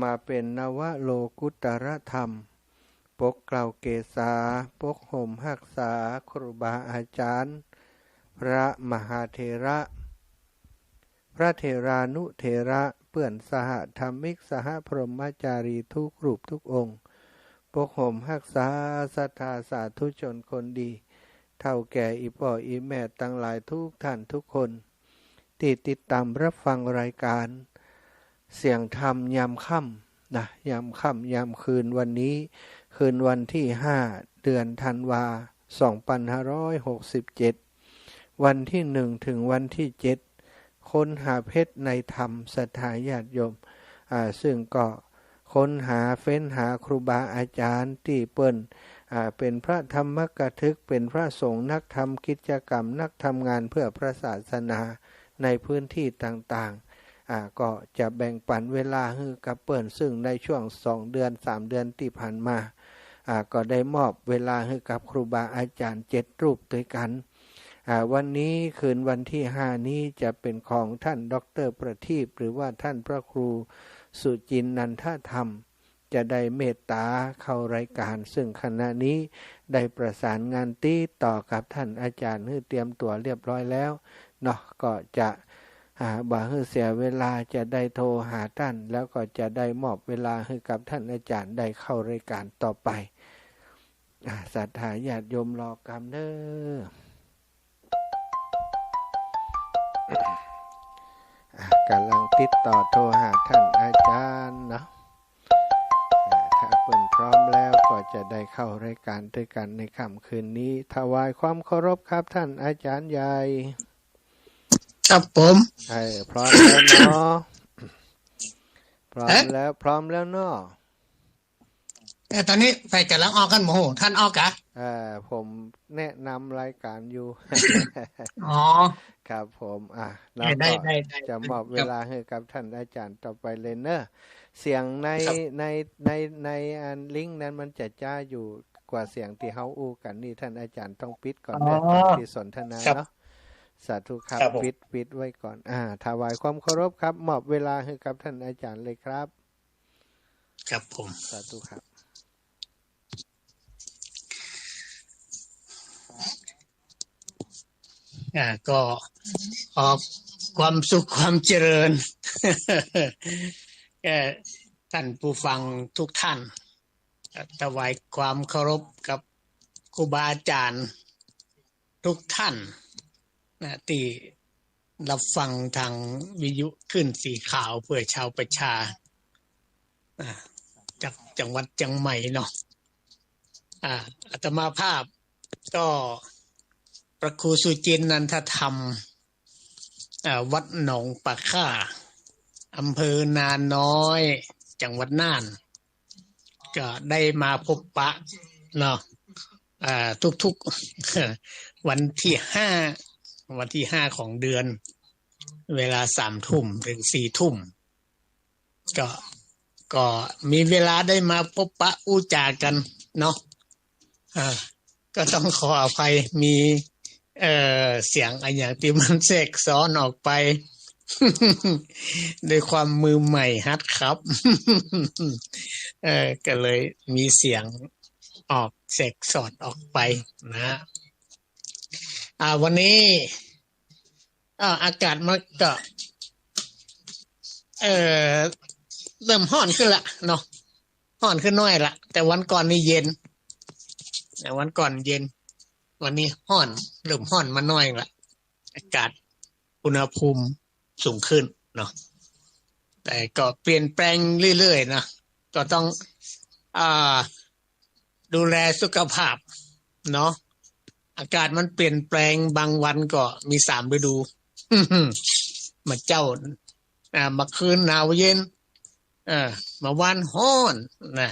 มาเป็นนวโลกุตรธรรมปกเกล่าเกษาปกห่มหักษาครูบาอาจารย์พระมหาเถระพระเถรานุเถระเปื่อนสหธรรมิกสหพรหมจารีทุกรูปทุกองค์ปกห่มหักษาศรัทธาสาธุชนคนดีเท่าแก่อีพ่ออีแม่ตั้งหลายทุกท่านทุกคนที่ติดตามรับฟังรายการเสียงธรรมยามค่ำนะยามค่ำยามคืนวันนี้คืนวันที่5เดือนธันวา2567วันที่1ถึงวันที่7ค้นหาเพชรในธรรมศรัทธาญาติโยมซึ่งก็ค้นหาเฟ้นหาครูบาอาจารย์ที่เปิ้นเป็นพระธรรมกถึกเป็นพระสงฆ์นักทำกิจกรรมนักทำงานเพื่อพระศาสนาในพื้นที่ต่างๆก็จะแบ่งปันเวลาให้กับเปิ้นซึ่งในช่วง2เดือน3เดือนที่ผ่านมาก็ได้มอบเวลาให้กับครูบาอาจารย์7รูปด้วยกันวันนี้คืนวันที่5นี้จะเป็นของท่านดร.ประทีปหรือว่าท่านพระครูสุจินต์นันทธรรมจะได้เมตตาเข้ารายการซึ่งขณะนี้ได้ประสานงานติดต่อกับท่านอาจารย์ให้เตรียมตัวเรียบร้อยแล้วเนาะก็จะบ่ให้เสียเวลาจะได้โทรหาท่านแล้วก็จะได้มอบเวลาให้กับท่านอาจารย์ได้เข้ารายการต่อไปศรัทธาญาติโยมรอกรรมเด้อกำลังติดต่อโทรหาท่านอาจารย์เนาะถ้าเปิ่นพร้อมแล้วก็จะได้เข้ารายการด้วยกันในค่ำคืนนี้ถวายความเคารพครับท่านอาจารย์ใหญ่ครับผมพร้อมแล้วเนาะพร้อมแล้วเนาะแต่ตอนนี้ไฟกำลังออกกันโมโหท่านออกกะผมแนะนำรายการอยู่อ๋อครับผมแล้วก็จะมอบเวลาให้กับท่านอาจารย์ต่อไปเลยเนอะเสียงในอันลิงก์นั้นมันจะจ้าอยู่กว่าเสียงที่เฮาอู้กันนี่ท่านอาจารย์ต้องปิดก่อนเด้อตอนที่สนทนาเนาะสาธุครับปิดไว้ก่อนถวายความเคารพครับมอบเวลาให้กับท่านอาจารย์เลยครับครับผมสาธุครับก็ขอความสุขความเจริญแก่ท่านผู้ฟังทุกท่านถวายความเคารพกับครูบาอาจารย์ทุกท่านที่รับฟังทางวิทยุขึ้นสีขาวเพื่อชาวประชาจากจังหวัดเชียงใหม่เนาะอาตมาภาพก็พระครูสุจินต์นันทธรรมวัดหนองปะค่าอำเภอนาน้อยจังหวัดน่านก็ได้มาพบปะเนาะทุกๆวันที่5ของเดือนเวลา 3:00 นถึง 4:00 นก็มีเวลาได้มาพบปะอู้จากันเนาะก็ต้องขออภัยมีเสียงอะไรอย่างที่มันแทรกซ้อนออกไป ด้วยความมือใหม่ฮัดครับ ก็เลยมีเสียงออกแทรกสอดออกไปนะวันนี้อากาศมันก็เริ่มร้อนขึ้นละเนาะร้อนขึ้นน้อยละแต่วันก่อนนี่เย็นวันก่อนเย็นวันนี้ร้อนเริ่มร้อนมาน้อยละอากาศอุณหภูมิสูงขึ้นเนาะแต่ก็เปลี่ยนแปลงเรื่อยๆนะก็ต้องดูแลสุขภาพเนาะอากาศมันเปลี่ยนแปลงบางวันก็มี3ฤดู มาเจ้ามาคืนหนาวเย็นมาวันร้อนนะ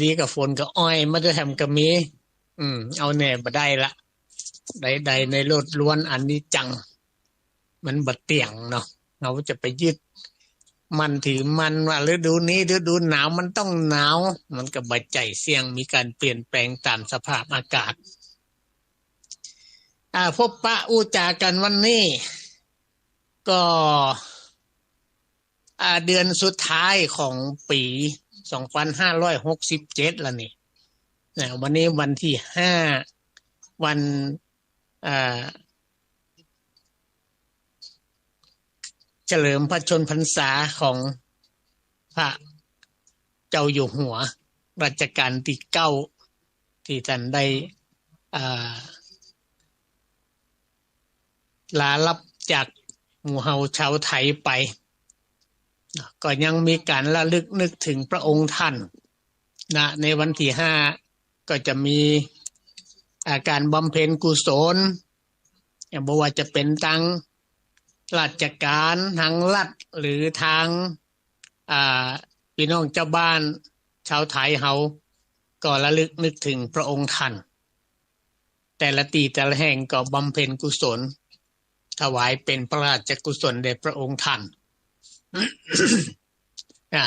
ดีกับฝนกับอ้อยมาจะทำกับมีเอาแน่บ่ได้ละใดในโลดล้วนอันนี้จังมันบ่เตี่ยงเนาะเราจะไปยึดมันถือมันว่าฤดูนี้ฤดูหนาวมันต้องหนาวมันก็บ่ใจเสี่ยงมีการเปลี่ยนแปลงตามสภาพอากาศพบปะอู้จากันวันนี้ก็ เดือนสุดท้ายของปี2567แล้วนี่นะวันนี้วันที่5วันเฉลิมพระชนมพรรษาของพระเจ้าอยู่หัวรัชกาลที่9ที่ท่านได้ลาลับจากหมู่เฮาชาวไทยไปก็ยังมีการระลึกนึกถึงพระองค์ท่านนะในวันที่5ก็จะมีการบำเพ็ญกุศลอย่างบ่ว่าจะเป็นทางราชการทางรัฐหรือทางพี่น้องเจ้าบ้านชาวไทยเฮาก็ระลึกนึกถึงพระองค์ท่านแต่ละที่แต่ละแห่งก็บำเพ็ญกุศลถวายเป็นพระราชกุศลแด่พระองค์ท่าน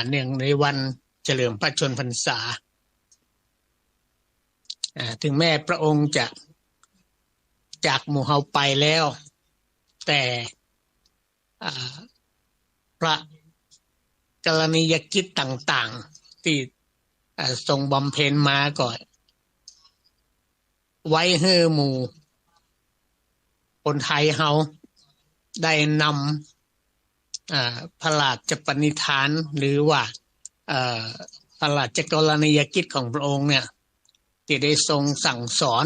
เนื่องในวันเฉลิมพระชนมพรรษาถึงแม้พระองค์จะจากหมู่เฮาไปแล้วแต่พระกรณียกิจต่างๆที่ทรงบำเพ็ญมาก่อนไว้ให้หมู่คนไทยเฮาได้นำพระราชปณิธานหรือว่าพระราชกรณียกิจของพระองค์เนี่ยที่ได้ทรงสั่งสอน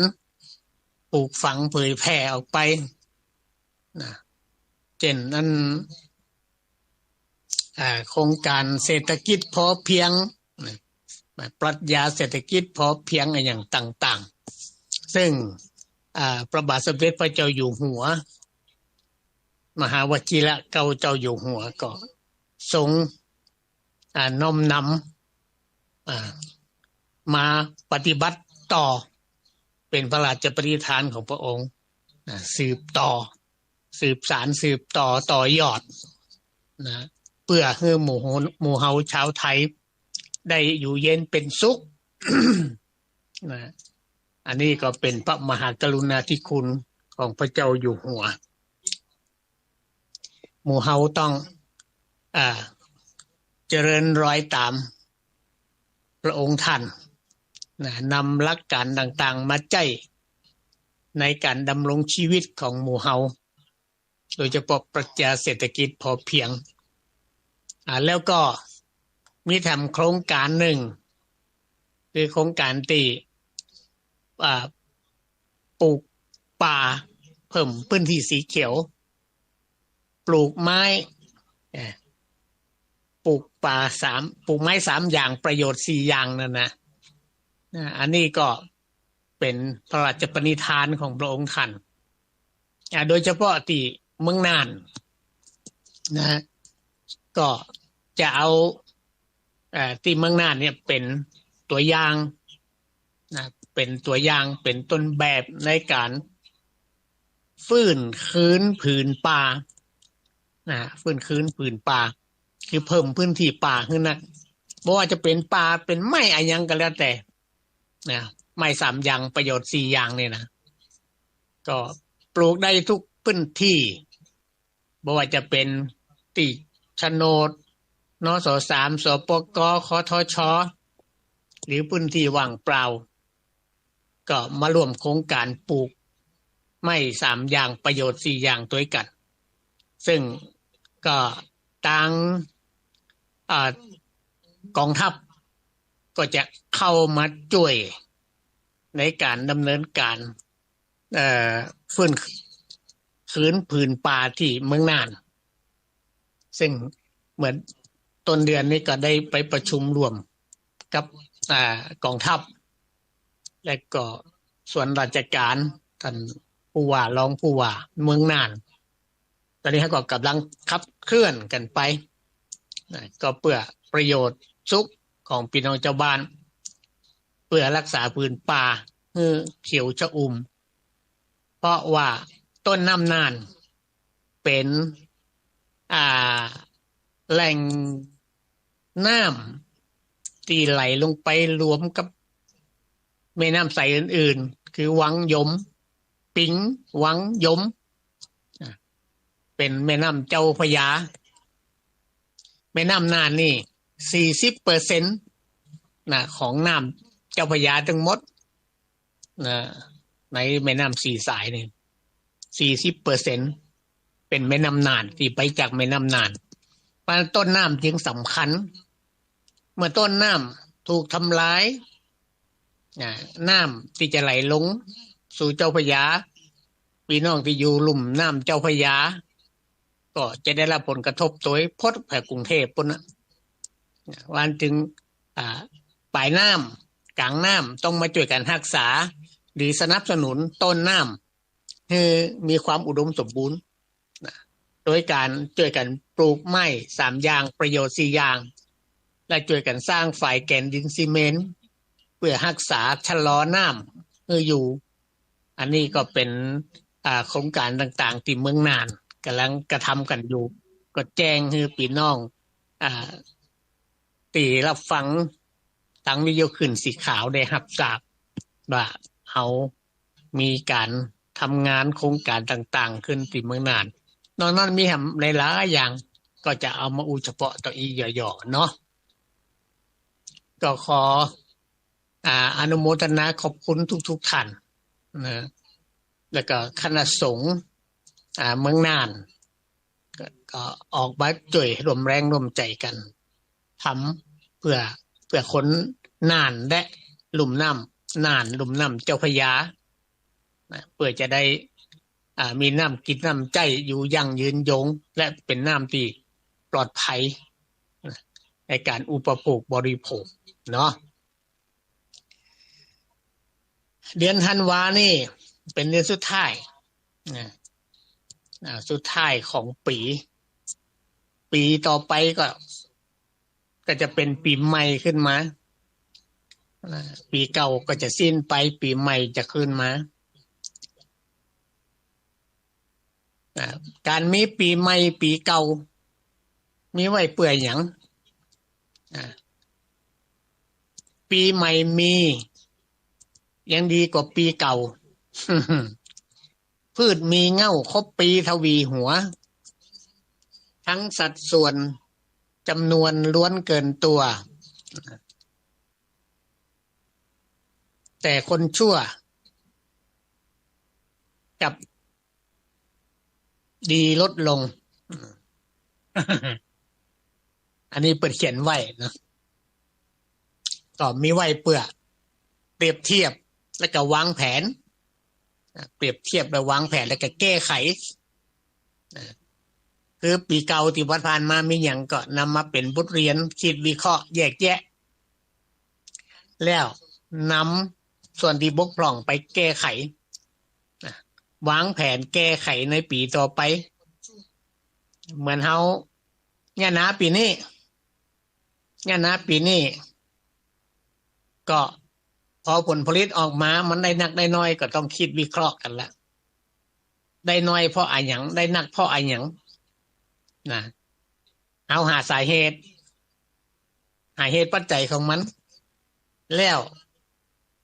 ปลูกฝังเผยแผ่ออกไปนะเช่นนั้นโครงการเศรษฐกิจพอเพียงปรัชญาเศรษฐกิจพอเพียงอย่างต่างๆซึ่งพระบาทสมเด็จพระเจ้าอยู่หัวมหาวชิระเกล้าเจ้าอยู่หัวก็ทรงน้อมนำมาปฏิบัติต่อเป็นพระราชปณิธานของพระองค์สืบต่อสืบสารสืบต่อต่อยอดนะเพื่อให้หมู่เฮาชาวไทยได้อยู่เย็นเป็นสุข นะอันนี้ก็เป็นพระมหากรุณาธิคุณของพระเจ้าอยู่หัวหมู่เฮาต้องเจริญรอยตามพระองค์ท่านนำหลักการต่างๆมาใช้ในการดำรงชีวิตของหมู่เฮาโดยเฉพาะปรัชญาเศรษฐกิจพอเพียงแล้วก็มีทำโครงการหนึ่งคือโครงการที่ปลูกป่าเพิ่มพื้นที่สีเขียวปลูกไม้ปลูกป่าปลูกไม้3อย่างประโยชน์4อย่างนั่นนะอันนี้ก็เป็นพระราชปณิธานของพระองค์ท่านโดยเฉพาะที่เมืองน่านนะก็จะเอาที่เมืองน่านเนี่ยเป็นตัวอย่างนะเป็นตัวอย่างเป็นต้นแบบในการฟื้นคืนผืนป่าฟื้นคืนผืนป่าคือเพิ่มพื้นที่ป่าขึ้นนะบ่ว่าจะเป็นป่าเป็นไม้อะไรยังก็แล้วแต่นะไม้3อย่างประโยชน์4อย่างเนี่ยนะก็ปลูกได้ทุกพื้นที่บ่ว่าจะเป็นที่โฉนดนส3 สปก คทช.หรือพื้นที่ว่างเปล่าก็มาร่วมโครงการปลูกไม้3อย่างประโยชน์4อย่างด้วยกันซึ่งก็ทางกองทัพก็จะเข้ามาช่วยในการดำเนินการฟื้นคืนผืนป่าที่เมืองน่านซึ่งเหมือนต้นเดือนนี้ก็ได้ไปประชุมรวมกับกองทัพและก็ส่วนราชการท่านผู้ว่ารองผู้ว่าเมืองน่านตอนนี้ก็กำลังขับเคลื่อนกันไปก็เพื่อประโยชน์สุขของพี่น้องชาวบ้านเพื่อรักษาพื้นป่าให้เขียวชอุ่มเพราะว่าต้นน้ำน่านเป็นแหล่งน้ำที่ไหลลงไปรวมกับแม่น้ำใสอื่นๆคือวังยมปิงวังยมเป็นแม่น้ำเจ้าพระยา แม่น้ำน่านนี่ 40% นะของน้ำเจ้าพระยาทั้งหมดนะในแม่น้ำ4สายนี่ 40% เป็นแม่น้ำน่านที่ไปจากแม่น้ำน่านเพราะต้นน้ำจึงสำคัญเมื่อต้นน้ำถูกทำลายน้ำที่จะไหลลงสู่เจ้าพระยาพี่น้องที่อยู่ลุ่มน้ำเจ้าพระยาก็จะได้รับผลกระทบโดยพดแผ่กรุงเทพปุ่นนะวันจึงปลายน้ำกลางน้ำต้องมาช่วยกันรักษาหรือสนับสนุนต้นน้ำให้มีความอุดมสมบูรณ์โดยการช่วยกันปลูกไม้3อย่างประโยชน์4อย่างและช่วยกันสร้างฝ่ายแกนดินซีเมนต์เพื่อรักษาชะลอน้ำให้อยู่อันนี้ก็เป็นโครงการต่างๆที่เมืองน่านกำลังกระทำกันอยู่ก็แจ้งให้พี่น้องตีรับฟังทางวิทยุขึ้นสีขาวได้รับทราบว่าเขามีการทำงานโครงการต่างๆขึ้นที่เมืองน่านนอกนั้นมีทำหลายๆอย่างก็จะเอามาเฉพาะตัวอีหย่อๆเนาะก็ขออนุโมทนาขอบคุณทุกๆท่านนะแล้วก็คณะสงฆ์เมืองน่านก็ออกมาช่วยร่วมแรงร่วมใจกันทำเพื่อคนน่านและลุ่มน้ำน่านลุ่มน้ำเจ้าพระยาเพื่อจะได้มีน้ำกินน้ำใจอยู่ยั่งยืนยงและเป็นน้ำที่ปลอดภัยในการอุปโภคบริโภคเนาะเดือนธันวานี่เป็นเดือนสุดท้ายสุดท้ายของปีต่อไปก็จะเป็นปีใหม่ขึ้นมาปีเก่าก็จะสิ้นไปปีใหม่จะขึ้นมาการมีปีใหม่ปีเก่ามีไว้เปื่อยหยังปีใหม่มียังดีกว่าปีเก่า พืชมีเง่าครบปีทวีหัวทั้งสัดส่วนจำนวนล้วนเกินตัวแต่คนชั่วกับดีลดลง อันนี้เปิดเขียนไว้นะก็มีไว้เปื่อเปรียบเทียบแล้วก็วางแผนเปรียบเทียบแล้ววางแผนแล้วก็แก้ไขคือปีเก่าที่ผ่านมามีอย่างก็นำมาเป็นบทเรียนคิดวิเคราะห์แยกแยะแล้วนำส่วนที่บกพร่องไปแก้ไขวางแผนแก้ไขในปีต่อไปเหมือนเฮาเนี่ยนะปีนี้ก็พอผลผลิตออกมามันได้นักได้น้อยก็ต้องคิดวิเคราะห์กันละได้น้อยเพราะอะไรหยังได้นักเพราะอะไรหยังนะเอาหาสาเหตุปัจจัยของมันแล้ว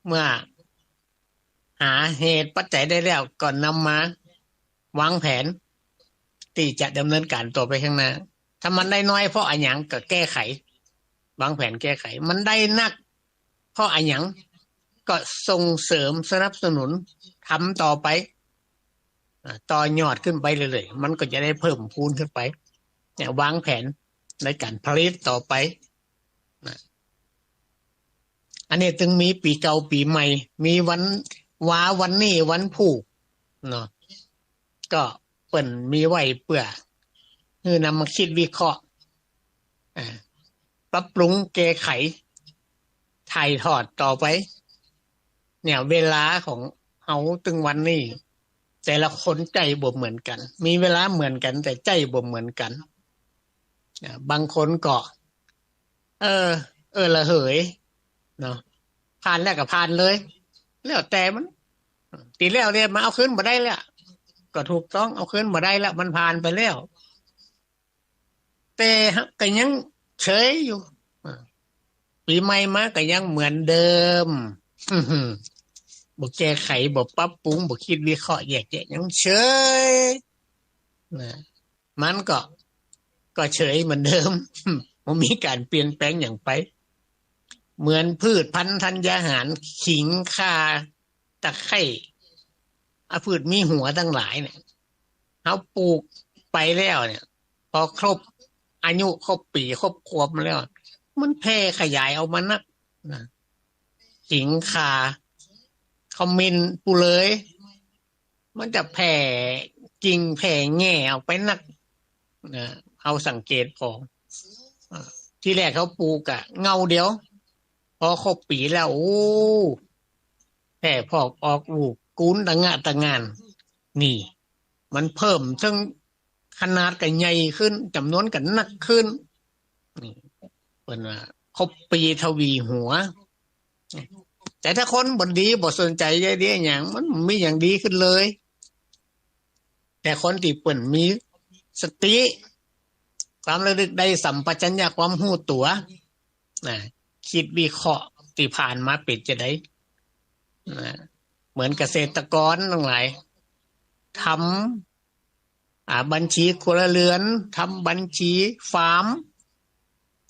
เมื่อหาเหตุปัจจัยได้แล้วก็นำมาวางแผนที่จะดำเนินการต่อไปข้างหน้าถ้ามันได้น้อยเพราะอะไรหยังก็แก้ไขวางแผนแก้ไขมันได้นักเพราะอะไรหยังก็ส่งเสริมสนับสนุนทำต่อไปต่อยอดขึ้นไปเรื่อยๆมันก็จะได้เพิ่มพูนขึ้นไปเนี่ยวางแผนในการผลิตต่อไปอันนี้จึงมีปีเก่าปีใหม่มีวันนี้วันผูกเนาะก็เปิ่นมีไว้เพื่อคือนำมาคิดวิเคราะห์ปรับปรุงแก้ไขถ่ายทอดต่อไปเนี่ยเวลาของเฮาตึงวันนี้แต่ละคนใจบ่เหมือนกันมีเวลาเหมือนกันแต่ใจบ่เหมือนกันบางคนก็ละเหยเนาะผ่านแล้วก็ผ่านเลยแล้วแต่มันตีแล้วเนี่ยมาเอาคืนบ่ได้แล้วก็ถูกต้องเอาคืนบ่ได้แล้วมันผ่านไปแล้วแต่ก็ยังเฉยอยู่ปีใหม่มาก็ยังเหมือนเดิมบ่แก้ไขบ่ปรับปรุงบ่คิดวิเคราะห์แยกแยะยังเฉยนะมันก็ ก็เฉยเหมือนเดิม มันมีการเปลี่ยนแปลงอย่างไปเหมือนพืชพันธุ์ธัญญาหารขิงข่าตะไคร้พืชมีหัวทั้งหลายเนี่ยเขาปลูกไปแล้วเนี่ยพอครบอายุครบปีครบขวบมาแล้วมันแพร่ขยายเอามานักนะขิงข่าขมิ้นปูเลยมันจะแผ่กิ่งแผ่แง่ออกไปนักนะเอาสังเกตพอที่แรกเขาปลูกอะเงาเดียวพอครบปีแล้วโอ้แผ่พอกออกลูกกูนต่างะต่างงานนี่มันเพิ่มทั้งขนาดกันใหญ่ขึ้นจำนวนกันหนักขึ้นนี่เป็นว่าครบปีทวีหัวแต่ถ้าคนบดีบ่สนใจใจดีอย่างมันมีอย่างดีขึ้นเลยแต่คนที่เปิ่นมีสติความระลึกได้สัมปชัญญะความรู้ตัวนะคิดวิเคราะห์ที่ผ่านมาเป็นจะได้นะเหมือนเกษตรกรทั้งหลายทำบัญชีครัวเรือนทำบัญชีฟาร์ม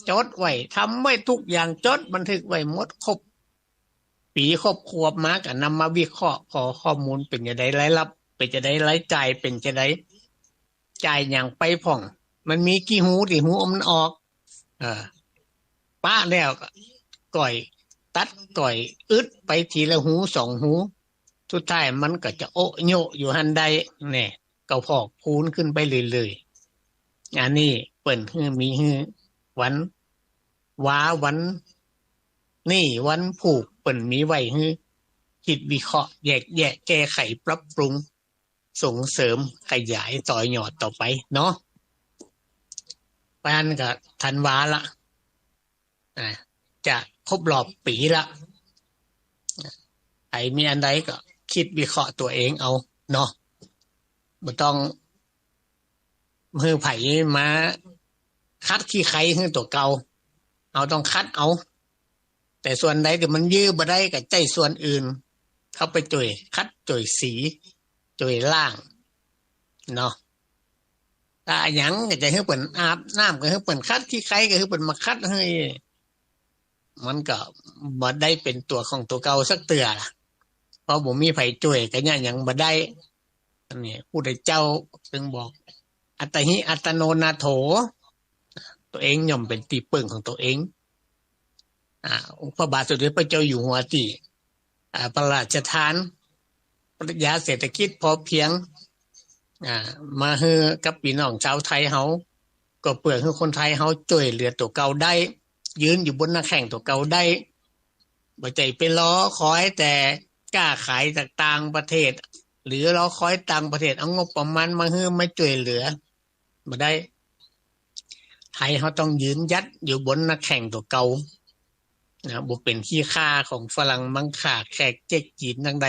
จดไว้ทำไว้ทุกอย่างจดบันทึกไว้หมดครบปีครบขวบมาก็นำมาวิเคราะห์พอข้อมูลเป็นจะได้รายรับเป็นจะได้รายจ่ายเป็นจะได้จ่ายอย่างไปผ่องมันมีกี่หูที่หูมันออกป้าแล้วก่อยตัดก่อยอึดไปทีละหูสองหูสุดท้ายมันก็จะโอะโยอยู่หันใดเนี่ยก็พอกพูนขึ้นไปเลยๆอันนี้เปิ่นฮือมีฮือวันว้าวันนี่วันผูกเปิ่นมีไว้ฮือคิดวิเคราะห์แยกแยะแก้ไขปรับปรุงส่งเสริมขยายต่อยอดต่อไปเนาะปานก็ธันวาละจะครบรอบปีละไอ้มีอันใดก็คิดวิเคราะห์ตัวเองเอาเนาะบ่ต้องมือไผ่มาคัดขี้ไข่คือตัวเก่าเอาต้องคัดเอาแต่ส่วนใดที่มันยื้อบ่ได้ก็ใจส่วนอื่นเข้าไปจ่วยคัดจ่วยสีจ่วยล่างเนาะถ้าหยังก็จะให้เปิ่นอาบน้ำก็ให้เปิ่นคัดขี้ไข่ก็ให้เปิ่นมาคัดให้มันก็บ่ได้เป็นตัวของตัวเก่าสักเตือล่ะเพราะบ่มีไผจ่วยก็ยังหยังบ่ได้อันนี้ผู้ใดเจ้าจึงบอกอัตหิอัตโนนาโถตัวเองย่อมเป็นที่พึ่งของตัวเองพระบาทสมเด็จพระเจ้าอยู่หัวที่พระราชทานปรัชญาเศรษฐกิจพอเพียงมาให้กับพี่น้องชาวไทยเฮาก็เพื่อให้คนไทยเฮาช่วยเหลือตัวเก่าได้ยืนอยู่บนหน้าแข้งตัวเก่าได้บ่ใจไปล้อคอยแต่กล้าขายจากต่างประเทศหรือล้อคอยต่างประเทศเอางบประมาณมาให้มาช่วยเหลือบ่ได้ไทยเฮาต้องยืนยัดอยู่บนหน้าแข้งตัวเก่าบ่เป็นขี้ค่าของฝรั่งมังค่าแขกเจ๊กจีนจังใด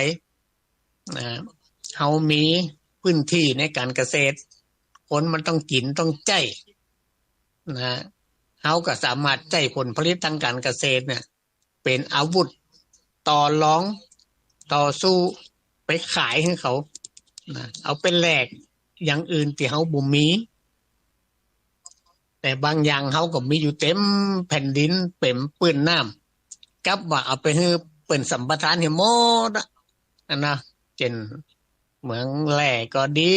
เฮามีพื้นที่ในการเกษตรคนมันต้องกินต้องใจเฮาก็สามารถใจผลผลิตทางการเกษตรเนี่ยเป็นอาวุธต่อรองต่อสู้ไปขายให้เขาเอาเป็นแลกอย่างอื่นที่เฮาบ่มีแต่บางอย่างเฮาก็มีอยู่เต็มแผ่นดินเต็มปื้นน้ำกับว่าเอาไปให้เป็นสัมปทานให้หมดนะเช่นเหมืองแร่ก็ดี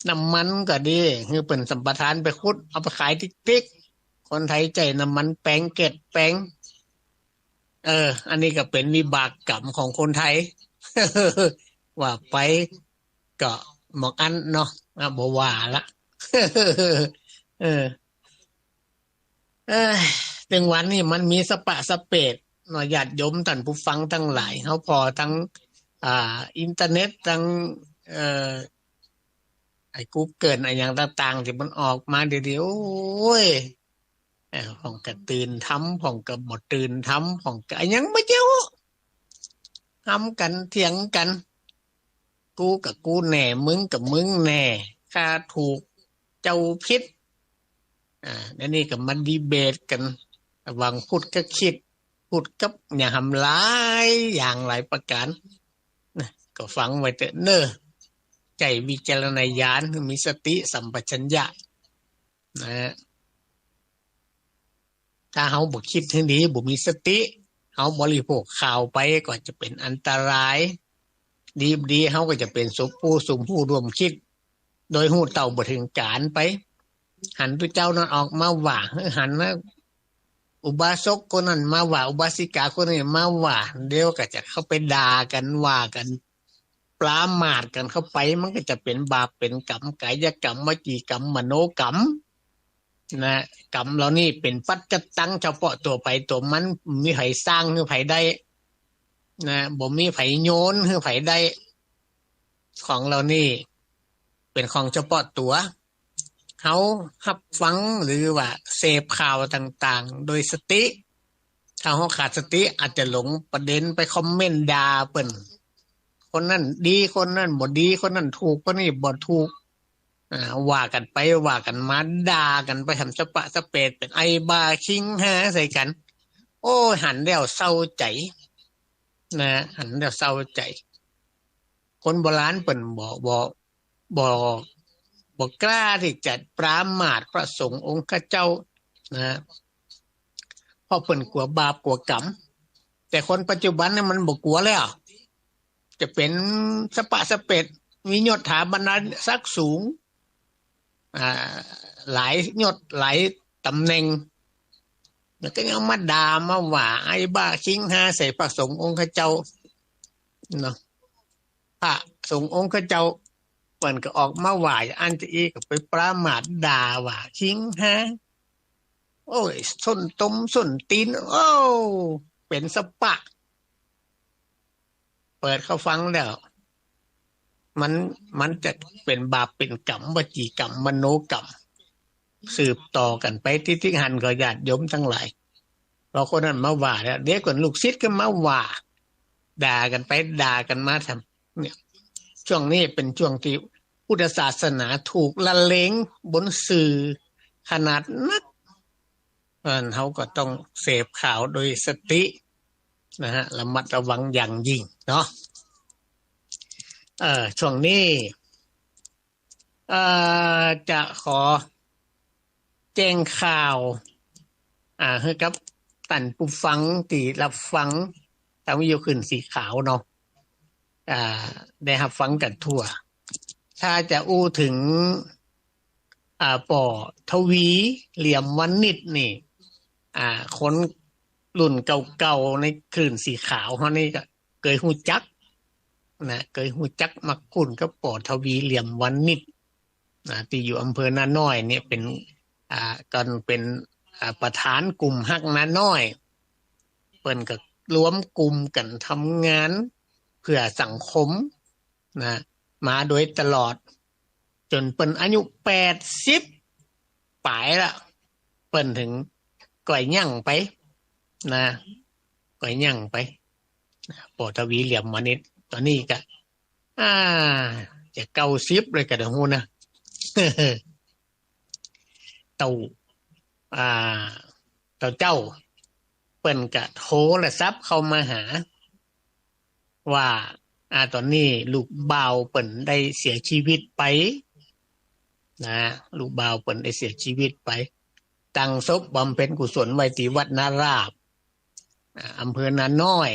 น้ำมันก็ดีคือเป็นสัมปทานไปขุดเอาไปขายติ๊กๆคนไทยใจน้ำมันแปลงเกล็ดแปลงอันนี้ก็เป็นวิบากกรรมของคนไทย ว่าไปก็หมอกอันเนาะบ่ว่าละ ถึงวันนี้มันมีสปะสเปดเนาะญาติโยมท่านผู้ฟังทั้งหลายเฮาพอทั้งอินเทอร์เน็ตทั้งไอ้Googleไอ้อย่างต่างๆที่มันออกมาเดี๋ยวๆโอ้ยของก็ตื่นทำของก็บ่ตื่นทำของก็ยังบ่เจ้าทำกันเถียงกันกูกับกูแน่มึงกับมึงแน่ข้าถูกเจ้าผิดแล้วนี่ก็มันดีเบตกันระหว่างพูดกับคิดพูดกับอย่าทำร้ายอย่างหลายประการก็ฟังไว้เถอะเน้อใจวิจารณญาณมีสติสัมปชัญญะ นะถ้าเฮาบ่คิดถึงดีบ่มีสติเฮาบริโภคข่าวไปก็จะเป็นอันตรายดีเฮาก็จะเป็นสุมผู้ร่วมคิดโดยหู้เต่าบ่ถึงการไปหันพระเจ้านั้นออกมาว่าหันนะอุบาสกคนนั้นมาว่าอุบาสิกาคนนี้มาว่าเดี๋ยวก็จะเข้าไปด่ากันว่ากันปรามาสกันเข้าไปมันก็จะเป็นบาปเป็นกรรมกายกรรมวจีกรรมมโนกรรมนะกรรมเหล่านี้เป็นปัจจตังเฉพาะตัวไปตัวมันมีไผสร้างหรือไผได้นะบ่มีไผโยนหรือไผได้ของเหล่านี้เป็นของเฉพาะตัวเขารับฟังหรือว่าเสพข่าวต่างๆโดยสติถ้าเขาขาดสติอาจจะหลงประเด็นไปคอมเมนต์ด่าเปิ้นคนนั้นดีคนนั้นบ่ดีคนนั้นถูกคนนี้บ่ถูกว่ากันไปว่ากันมาด่ากันไปทำสปะสเปดเป็นไอบาคิงฮะใส่กันโอ้หันแล้วเศร้าใจนะหันแล้วเศร้าใจคนโบราณเปิ้นบ่กล้าที่จะปรามาสพระสงฆ์องค์เจ้านะเพราะเพิ่นกลัวบาปกลัวกรรมแต่คนปัจจุบันเนี่ยมันบ่กลัวแล้วจะเป็นสปะสเปดมียศถาบรรดาศักดิ์สูงหลายยศหลายตำแหน่งแล้วก็ยังมาด่ามาว่าไอ้บ้าคิงหาใส่พระสงฆ์องค์เจ้าเนาะพระสงฆ์องค์เจ้าเปิ้นก็ออกมาว่าอันจะอีก็ไปปรามาสด่าว่าคิงหาโอ้ยส้นตมส้นตีนโอ้เป็นสปะเปิดเข้าฟังแล้วมันจะเป็นบาปเป็นกรรมวจีกรรมมโนกรรมสืบต่อกันไปที่หันก็ญาติโยมทั้งหลายเราคนนั้นมาว่าแล้วเดี๋ยวก่อนลูกศิษย์ก็มาว่าด่ากันไปด่ากันมาทำเนี่ยช่วงนี้เป็นช่วงที่พุทธศาสนาถูกละเลงบนสื่อขนาดนักเขาก็ต้องเสพข่าวโดยสตินะฮะระมัดระวังอย่างยิ่งเนาะช่วงนี้จะขอแจ้งข่าวให้กับท่านผู้ฟังที่รับฟังทางวิทยุขึ้นสีขาวเนาะได้รับฟังกันทั่วถ้าจะอู้ถึงป่อทวีเหลี่ยมวรรณิชนี่คนรุ่นเก่าๆในคลื่นสีขาวเฮานี่ก็เคยฮู้จักนะเคยฮู้จักมักคุ้นกับป่อทวีเหลี่ยมวรรณิชที่อยู่อำเภอนาน้อยเนี่ยเป็นก่อนเป็นประธานกลุ่มฮักนาน้อยเปิ้นก็รวมกลุ่มกันทำงานเพื่อสังคมนะมาโดยตลอดจนเปิ้นอายุ80ปลายละเปิ้นถึงก่อยยั่งไปนะก่อยยั่งไปปอทวีเหลี่ยมวรรณิชตอนนี้ก็จะ90เลยก็ได้ฮู้นะ เต้าเจ้าเปิ้นก็โทรศัพท์เข้ามาหาว่าตอนนี้ลูกบ่าวเปิ้นได้เสียชีวิตไปนะลูกบ่าวเปิ้นได้เสียชีวิตไปตั้งศพบำเพ็ญกุศลไว้ที่วัดนาราบอำเภอนาน้อย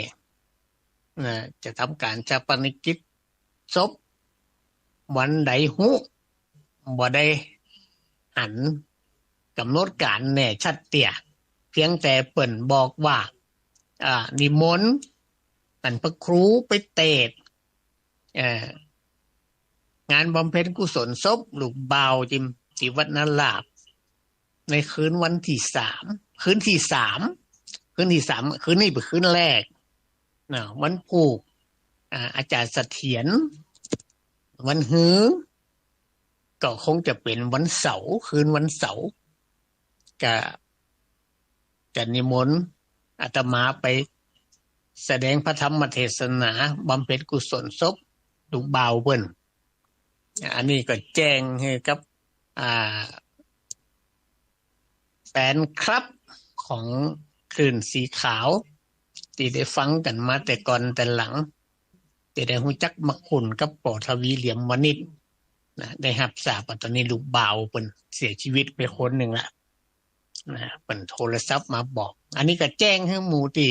จะทำการชาปนกิจศพวันใดฮู้บ่ได้หันกำหนดการแน่ชัดเตี้ยเพียงแต่เปิ้นบอกว่านิมนต์ท่านพระครูไปเทศน์งานบำเพ็ญกุศลศพลูกบ่าวที่วัดนาลาบในคืนวันที่3คืนที่3คืนนี้เป็นคืนแรกวันผูกอาจารย์เสถียรวันฮื้อก็คงจะเป็นวันเสาร์คืนวันเสาร์จะนิมนต์อาตมาไปแสดงพระธรรมเทศนาบำเพ็ญกุศลศพลูกบ่าวเพิ่นอันนี้ก็แจ้งให้กับแฟนคลับของคลื่นสีขาวที่ได้ฟังกันมาแต่ก่อนแต่หลังที่ได้ฮู้จักมักคุ้นกับป่อทวีเหลี่ยมวรรณิช นะได้รับทราบว่าตอนนี้ลูกบ่าวเพิ่นเสียชีวิตไปคนหนึ่งละนะเพิ่นโทรศัพท์มาบอกอันนี้ก็แจ้งให้หมู่ที่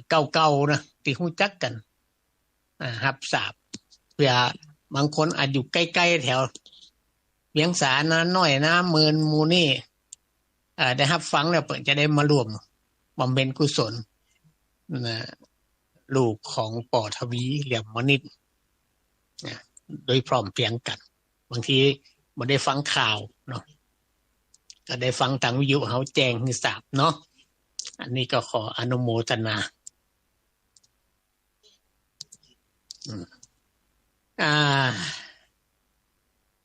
เก่าๆนะที่รู้จักกันรับทราบเพื่อบางคนอาจอยู่ใกล้ๆแถวเวียงสานะน้อยนะเมินหมู่นี่ได้รับฟังแล้วเพิ่นจะได้มาร่วมบำเพ็ญกุศลนะลูกของปอทวีเหลี่ยมมณิตนะโดยพร้อมเพรียงกันบางทีบ่ได้ฟังข่าวเนาะก็ได้ฟังทางวิทยุเฮาแจ้งให้ทราบเนาะอันนี้ก็ขออนุโมทนา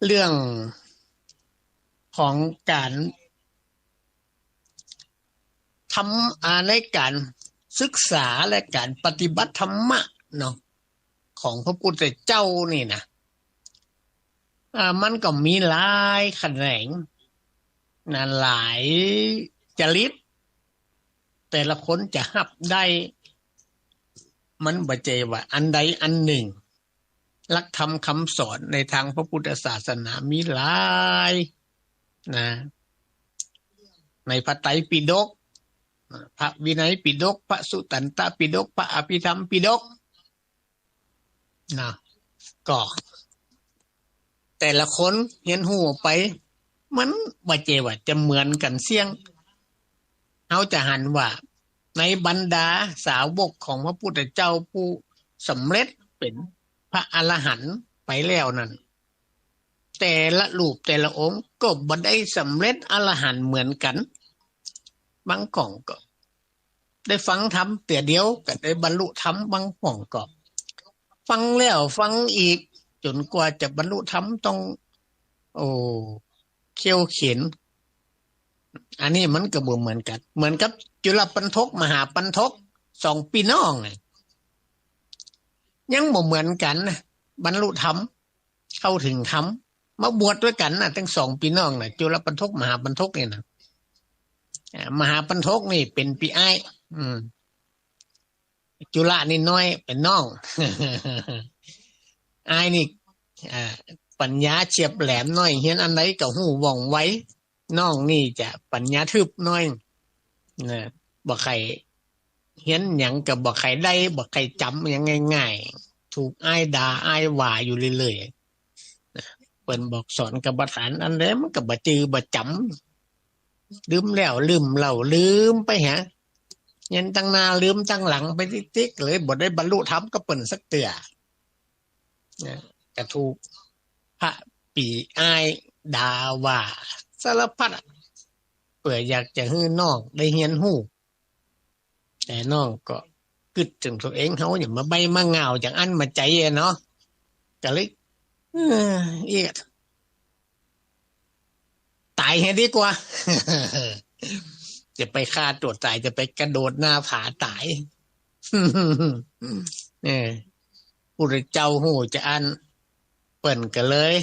เรื่องของการทำในการศึกษาและการปฏิบัติธรรมะเนาะของพระพุทธเจ้านี่นะมันก็มีหลายแขนงนะหลายจริตแต่ละคนจะรับได้มันบ่ใจว่าอันใดอันหนึ่งหลักธรรมคำสอนในทางพระพุทธศาสนามีหลายนะในพระไตรปิฎกพระวินัยปิฎกพระสุตตันตปิฎกพระอภิธรรมปิฎกนะก็แต่ละคนเห็นหูไปมันบ่ใจว่าจะเหมือนกันเสียงเฮาจะหันว่าในบรรดาสาวกของพระพุทธเจ้าผู้สำเร็จเป็นพระอรหันต์ไปแล้วนั้นแต่ละรูปแต่ละองค์ก็บ่ได้สำเร็จอรหันต์เหมือนกันบางของก็ได้ฟังธรรมเตียเดียวก็ได้บรรลุธรรมบางของก็ฟังแล้วฟังอีกจนกว่าจะบรรลุธรรมต้องเขี่ยวเข็นอันนี้มันก็บ่เหมือนกันเหมือนกับจุลปันทกมหาปันทก2พี่น้องยังบ่เหมือนกันบรรลุธรรมเข้าถึงธรรมมาบวชด้วยกันน่ะทั้ง2พี่น้องน่ะจุลปันทกมหาปันทกนี่นะมหาปันทกนี่เป็นพี่อ้ายจุลนี่น้อยเป็นน้อง อ้ายนี่ปัญญาเฉียบแหลมน้อยเห็นอันใดก็ฮู้ว่องไวน้องนี่จะปัญญาทึบน้อยนะบ่ใครเห็นหยังก็บ่ใครได้บ่ใครจำหยังง่ายๆถูกอ้ายด่าอ้ายว่าอยู่เรื่อยๆเพิ่นบอกสอนกรรมฐานอันใดมันก็บ่จือบ่จำลืมแล้วลืมเล่าลืมไปหาเห็นตั้งหน้าลืมตั้งหลังไปติ๊กๆเลยบ่ได้บรรลุธรรมก็เปิ้นสักเตื้อก็ถูกพระปีอ้ายด่าว่าสารพัดเปื่ออยากจะให้น้องได้เรียนรู้แต่น้องก็คิดถึงตัวเองเฮาอย่ามาใบมาเหงาจังอันมาใจเนาะก็เลยตายให้ดีกว่า จะไปฆ่าตัวตายจะไปกระโดดหน้าผาตาย พุทธเจ้าฮู้จะอันเปิ้นก็เลย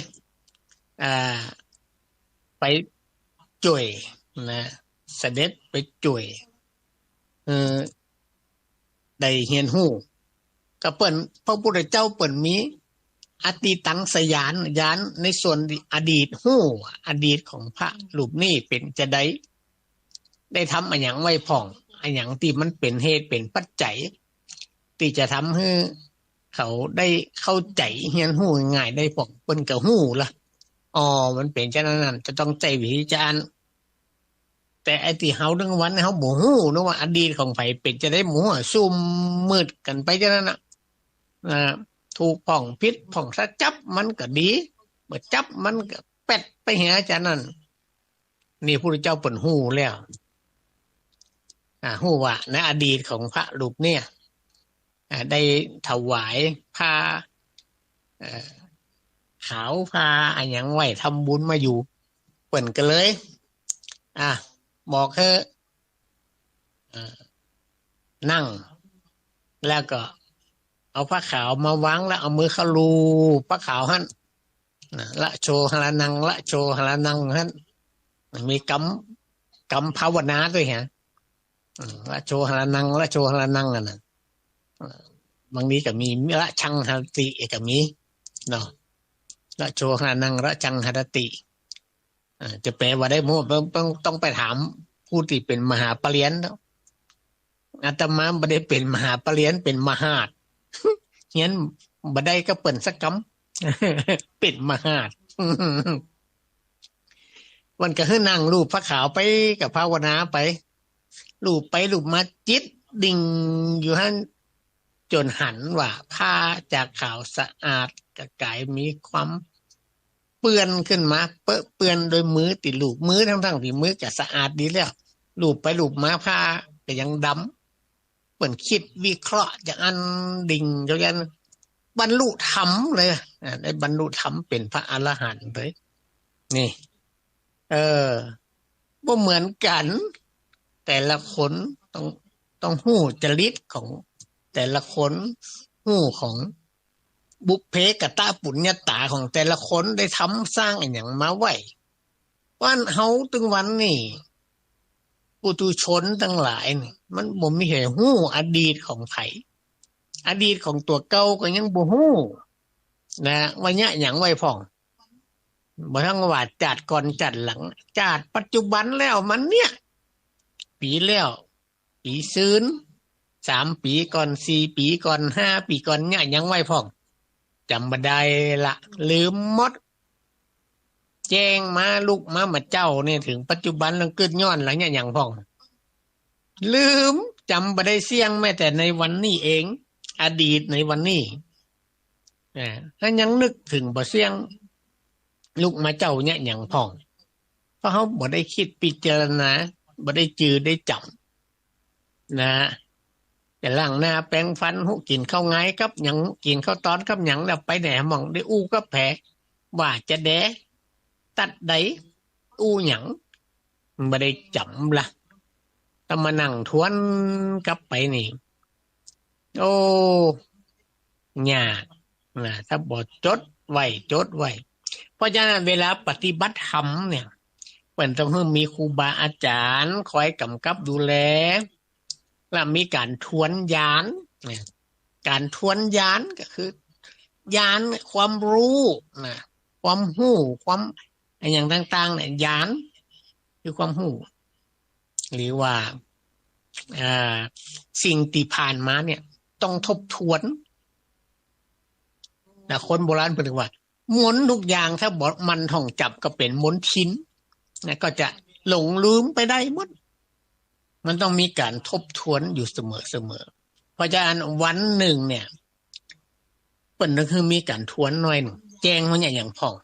ไปจ่วยนะเสด็จไปจ่วยได้เรียนรู้ก็เปิ้นพระพุทธเจ้าเปิ้นมีอติตังสยานในส่วนอดีตฮู้อดีตของพระรูปนี้เป็นจะได้ทำอันหยังไว้พ่องอันหยังที่มันเป็นเหตุเป็นปัจจัยที่จะทำให้เขาได้เข้าใจเรียนรู้ง่ายได้พ่องเปิ้นก็ฮู้ล่ะมันเป็นจังนั้นจะต้องใจวิจารณ์แต่ไอ้ที่เฮาทั้งวันเฮาบ่ฮู้นะว่าอดีตของไผเป็นจะได้หมู่ซุ่มมืดกันไปจังนั้นน่ะถูกพ่องผิดพ่องซะจับมันก็ดีบ่จับมันก็เป็ดไปหาจังนั้นนี่พระพุทธเจ้าเปิ้นฮู้แล้วฮู้ว่าในอดีตของพระรูปเนี่ยได้ถวายผ้าขาวผ้าอันหยังไว้ทำบุญมาอยู่เปิ้นก็เลยบอกให้นั่งแล้วก็เอาผ้าขาวมาวางแล้วเอามือเข้าลูบผ้าขาวหั่นละโชหะนังละโชหะนังหั่นมีกำภาวนาด้วยฮะละโชหะนังละโชหะนังน่ะบางนี้ก็มีละชังหันติก็มีเนาะ ละโชหานังระจังหรติจะแปลว่าได้หมดต้องไปถามผู้ที่เป็นมหาปรริญญาอาตมาไม่ได้เป็นมหาปรริญญาเป็นมหาดงั้นบ่ได้ก็เปิ่นสักคำเป็นมหาดวันก็ให้นั่งรูปพระขาวไปกับภาวนาไปรูปไปรูปมาจิตดิ่งอยู่ฮั่นจนหันว่าผ้าจากขาวสะอาดกระกายมีความเปื้อนขึ้นมาเปื้อนโดยมือติดลูกมือทั้งที่มือก็สะอาดดีแล้วรูปไปรูปมาผ้าก็ยังดำเปิ่นคิดวิเคราะห์จากอันดิ่งจนยันบรรลุธรรมเลยได้บรรลุธรรมเป็นพระอรหันต์เลยนี่บ่เหมือนกัน แต่ละคนต้องหู้จริตของแต่ละคนหู้ของบุพเพกตปุญญาตาของแต่ละคนได้ทำสร้างอย่างมาไว้วันเฮาถึงวันนี้ปุถุชนทั้งหลายนี่มันบ่มีเหตุหู้อดีตของไผอดีตของตัวเก่าก็ยังบ่ฮู้นะว่าเนี่ยหยังไว้พ่องบ่ทั้งว่าจัดก่อนจัดหลังจัดปัจจุบันแล้วมันเนี่ยปีแล้วปีซื้น3 ปีก่อน4 ปีก่อน5 ปีก่อนเนี่ยยังไว้พ่องจำบ่ได้ละลืมหมดแจ้งมาลูกมาเจ้าเนี่ยถึงปัจจุบันแล้วเกิดย้อนหลังเนี่ยยังพ่องลืมจำบ่ได้เสียงแม้แต่ในวันนี้เองอดีตในวันนี้ถ้ายังนึกถึงบ่เสียงลูกมาเจ้าเนี่ยยังพ่องเพราะเขาบ่ได้คิดพิจารณาบ่ได้จือได้จำนะแต่ล้างหน้าแปรงฟันหุกินข้าวไงกับหยังกินข้าวตอนกับหยังแล้วไปไหนหม่องได้อู้กับแผลว่าจะแดตัดใดอู้หยังบ่ได้จำละต้องมานั่งทวนกลับไปนี่โอ้ยากนะถ้าบ่จดไว้เพราะฉะนั้นเวลาปฏิบัติธรรมเนี่ยมันต้องมีครูบาอาจารย์คอยกำกับดูแลและมีการทวนญาณการทวนญาณก็คือญาณความรู้นะความหู้ความอย่างต่างๆเนี่ยญาณคือความหู้หรือว่าสิ่งที่ผ่านมาเนี่ยต้องทบทวนนะคนโบราณพูดว่าม้วนทุกอย่างถ้าบอกมันท่องจับก็เป็นม้วนทิ้นนะก็จะหลงลืมไปได้หมดมันต้องมีการทบทวนอยู่เสมอเพราะฉะนั้นวันหนึ่งเนี่ยเปิ่นก็คือมีการทวนหน่อยหนึ่งแจ้งมันอย่างพ่อง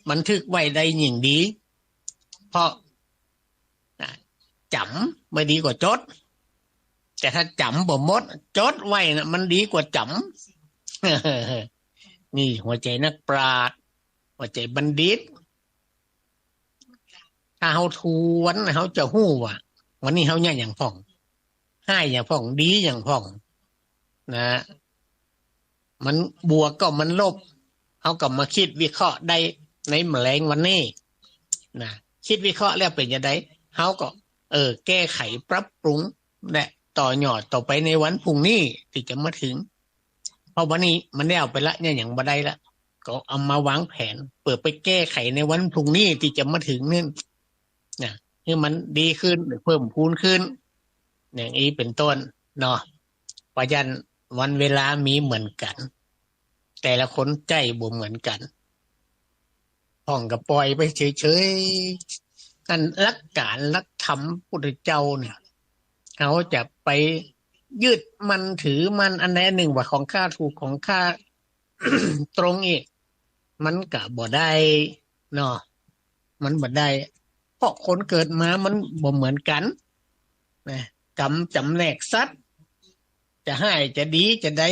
บันทึกไว้ได้ยิ่งดีเพราะจำไม่ดีกว่าจดแต่ถ้าจำบ่หมดจดไว้นะมันดีกว่าจำนี่หัวใจนักปราชญ์หัวใจบัณฑิตถ้าเฮาทวนเฮาจะฮู้ว่าวันนี้เฮาเนี่ยอย่างพ่องให้อย่างพ่องดีอย่างพ่องนะมันบวกก็มันลบเฮาก็มาคิดวิเคราะห์ได้ในแมลงวันนี้นะคิดวิเคราะห์แล้วเป็นยังไงเฮาก็แก้ไขปรับปรุงและต่อยอดต่อไปในวันพรุ่งนี้ที่จะมาถึงเพราะวันนี้มันแล้วไปละเนี่ยอย่างบ่ได้ละก็เอามาวางแผนเปิดไปแก้ไขในวันพรุ่งนี้ที่จะมาถึงนี่นะให้มันดีขึ้นหรือเพิ่มพูนขึ้นอย่างนี้เป็นต้นเนาะเพราะฉะนั้นวันเวลามีเหมือนกันแต่ละคนใจบ่เหมือนกันห้องก็ปล่อยไปเฉยๆกันรักการรักธรรมพุทธเจ้าเนี่ยเขาจะไปยึดมันถือมันอันใดหนึ่งว่าของข้าถูกของข้า ตรงอีกมันก็บ่ได้เนาะมันบ่ได้เพราะคนเกิดมามันบ่เหมือนกันนะกรรมจำแนกสัตว์จะให้จะดีจะได้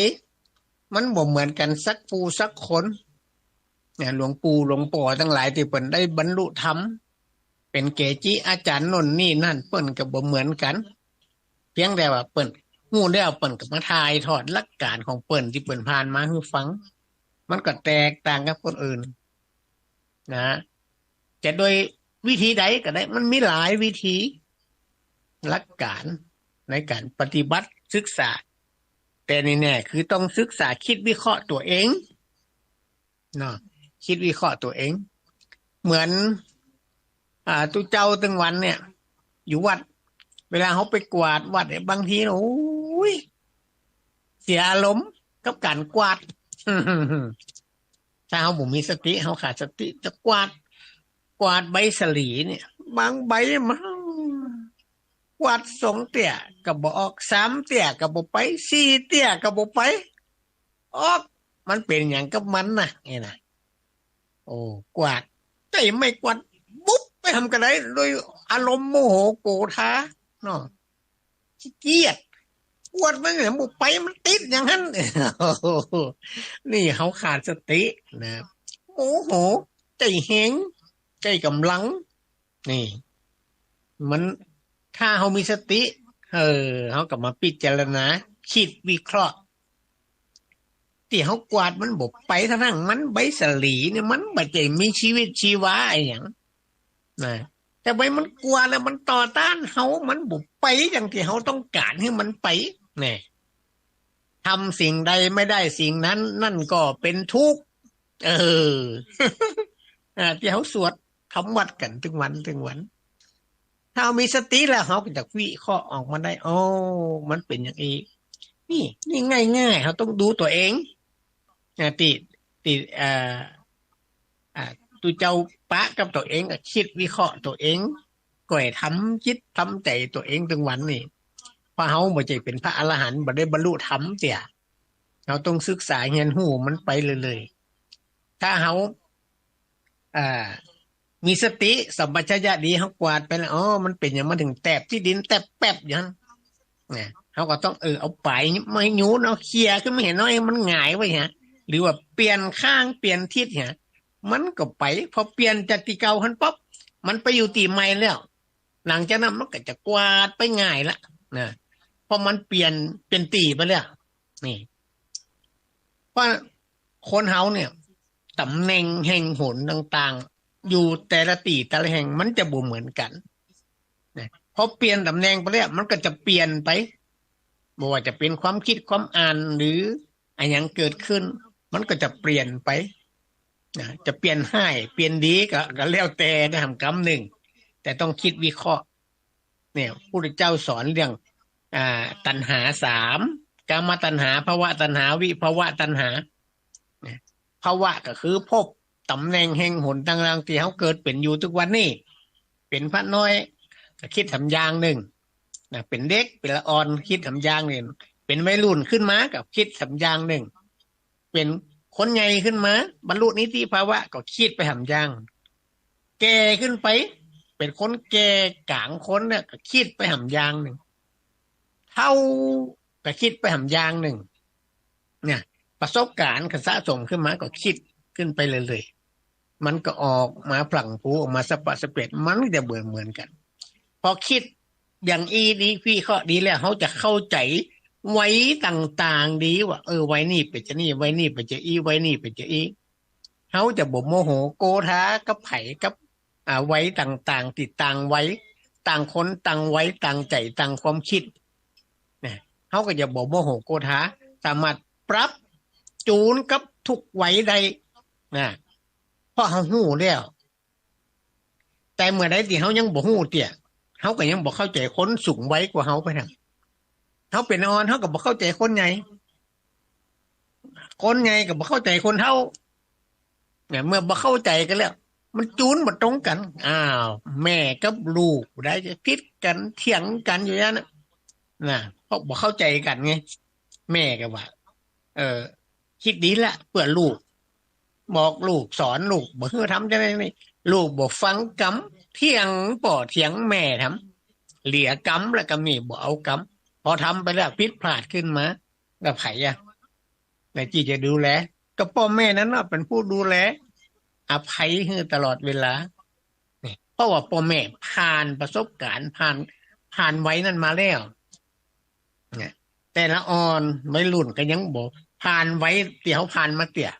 มันบ่เหมือนกันสักผู้สักคนเนี่ยหลวงปู่หลวงป่อทั้งหลายที่เพิ่นได้บรรลุธรรมเป็นเกจิอาจารย์นนนี่นั่นเพิ่นก็บ่เหมือนกันเพียงแต่ว่าเปิ้นฮู้แล้วเปิ้นก็มาถ่ายทอดหลักการของเปิ้นที่เปิ้นผ่านมาให้ฟังมันก็แตกต่างกับคนอื่นนะจะโดยวิธีใดก็ได้มันมีหลายวิธีหลักการในการปฏิบัติศึกษาแต่นี่แน่คือต้องศึกษาคิดวิเคราะห์ตัวเองเนาะ คิดวิเคราะห์ตัวเองเหมือนตุเจ้าตึงวันเนี่ยอยู่วัดเวลาเขาไปกวาดวัดเนี่ยบางทีโอ้ยเสียอารมณ์กับการกวาด ถ้าเขาบ่มีสติเขาขาดสติจะกวาดใบสลีเนี่ยบางใบมันกวาด2 เตี่ยก็บ่ออก3 เตี่ยก็บ่ไป4 เตี่ยก็บ่ไปออกมันเป็นอย่างกับมันนะนี่นะโอ้กวาดใจไม่กวาดปุ๊บไปทำกันได้โดยอารมณ์โมโหโกรธาเนาะขี้เกียจกวาดมันเนี่ยบ่ไปมันติดอย่างนั้น นี่เขาขาดสตินะโอ้โหใจแหงใจกำลังนี่มันถ้าเขามีสติเขากลับมาพิจารณาคิดวิเคราะห์ที่เขากวาดมันบกไปทั้งมันใบสลีเนี่ยมันบ่ใจมีชีวิตชีวาไอ้อย่างนะแต่ใบมันกวาดแล้วมันต่อต้านเขามันบกไปอย่างที่เขาต้องการให้มันไปเนี่ยทำสิ่งใดไม่ได้สิ่งนั้นนั่นก็เป็นทุกข์ที่เขาสวดทำวัดกันถึงวันถ้ามีสติแล้วเขาก็จะวิเคราะห์ออกมาได้โอ้มันเป็นอย่างนี้นี่ง่ายเขาต้องดูตัวเองติตัวเจ้าปะกับตัวเองก็คิดวิเคราะห์ตัวเองก็ให้ทำคิดทำใจตัวเองถึงวันนี่เพราะเขาบ่ใจเป็นพระอรหันต์บ่ได้บรรลุธรรมเสียเราต้องศึกษาเรียนรู้มันไปเลยถ้าเขามีสติสัมปชัญญะดีเขากวาดไปแล้วอ๋อมันเป็นอย่างมาถึงแตบที่ดินแตบแป๊บอย่างเนี่ยเขาก็ต้องเอาไปไม่ยูนเอาเคลียร์ขึ้นไม่เห็นน้อยมันหงายไว้ฮะหรือว่าเปลี่ยนข้างเปลี่ยนทิศฮะมันก็ไปพอเปลี่ยนจากที่เก่าหันปั๊บมันไปอยู่ตีใหม่แล้วหลังจากนั้นมันก็จะกวาดไปง่ายละนะเพราะมันเปลี่ยนตีไปแล้วนี่เพราะคนเฮาเนี่ยตำแหน่งแห่งหนต่างๆอยู่แต่ละตีแต่ละแห่งมันจะบ่เหมือนกันนะพอเปลี่ยนตำแหน่งไปแล้วมันก็จะเปลี่ยนไปบ่ว่าจะเป็นความคิดความอ่านหรืออะไรอย่างเกิดขึ้นมันก็จะเปลี่ยนไปนะจะเปลี่ยนให้เปลี่ยนดีก็แล้วแต่นะทำกรรมหนึ่งแต่ต้องคิดวิเคราะห์เนี่ยพระพุทธเจ้าสอนเรื่องตัณหา3กามตัณหาภวตัณหาวิภวตัณหาภวะก็คือภพตำแหน่งแห่งหนต่างๆที่เขาเกิดเป็นอยู่ทุกวันนี้เป็นพระน้อยก็คิดทำอย่างหนึ่งนะเป็นเด็กเป็นละอ่อนคิดทำอย่างหนึ่งเป็นวัยรุ่นขึ้นมากับคิดทำอย่างหนึ่งเป็นคนใหญ่ขึ้นมาบรรลุนิติภาวะก็คิดไปทำอย่างแก่ขึ้นไปเป็นคนแก่กลางคนเนี่ยก็คิดไปทำอย่างหนึ่งเท่าก็คิดไปทำอย่างหนึ่งเนี่ยประสบการณ์สะสมขึ้นมาก็คิดขึ้นไปเลยๆมันก็ออกมาพลังผูออกมาสปะสเปดมันจะเหมือนกันพอคิดอย่างดีพี่ข้อดีแล้วเขาจะเข้าใจไว้ต่างๆดีว่าไว้นี่เป็นจะนี่ไว้นี่เป็นจะไว้นี่เป็นจะเขาจะบ่โมโหโกธากับไผกับไว้ต่างๆติดต่างไว้ต่างคนต่างไว้ต่างใจต่างความคิดเนี่ยเขาก็จะบ่โมโหโกธาสามารถปรับจูนกับทุกไว้ใดนะเพราะเขาหู้แล้วแต่เมื่อใดที่เขายังบ่หู้เตี่ยเขาก็ยังบ่เข้าใจคนสูงไว้กว่าเขาไปทางเขาเป็นอ่อนเขาก็บ่เข้าใจคนใหญ่ก็บ่เข้าใจคนเท่าเนี่ยเมื่อบ่เข้าใจกันแล้วมันจูนบ่ตรงกันแม่กับลูกได้จะคิดกันเถียงกันอยู่อย่างนั้นนะเพราะบ่เข้าใจกันไงแม่ก็ว่าคิดดีละเพื่อลูกบอกลูกสอนลูกบ่คือทำจังได๋นี่ลูกบ่ฟังกำเถียงป่อเถียงแม่ทำเหลียกำแล้วก็มีบ่เอากำพอทำไปแล้วผิดพลาดขึ้นมาแล้วไผแต่ที่จะดูแลก็พ่อแม่นั้นน่ะเป็นผู้ดูแลอภัยให้ตลอดเวลานี่เพราะว่าพ่อแม่ผ่านประสบการณ์ผ่านไว้นั่นมาแล้วเนี่ยแต่ละอ่อนวัยรุ่นก็ยังบ่ผ่านไว้ที่เขาผ่านมาเตี่ย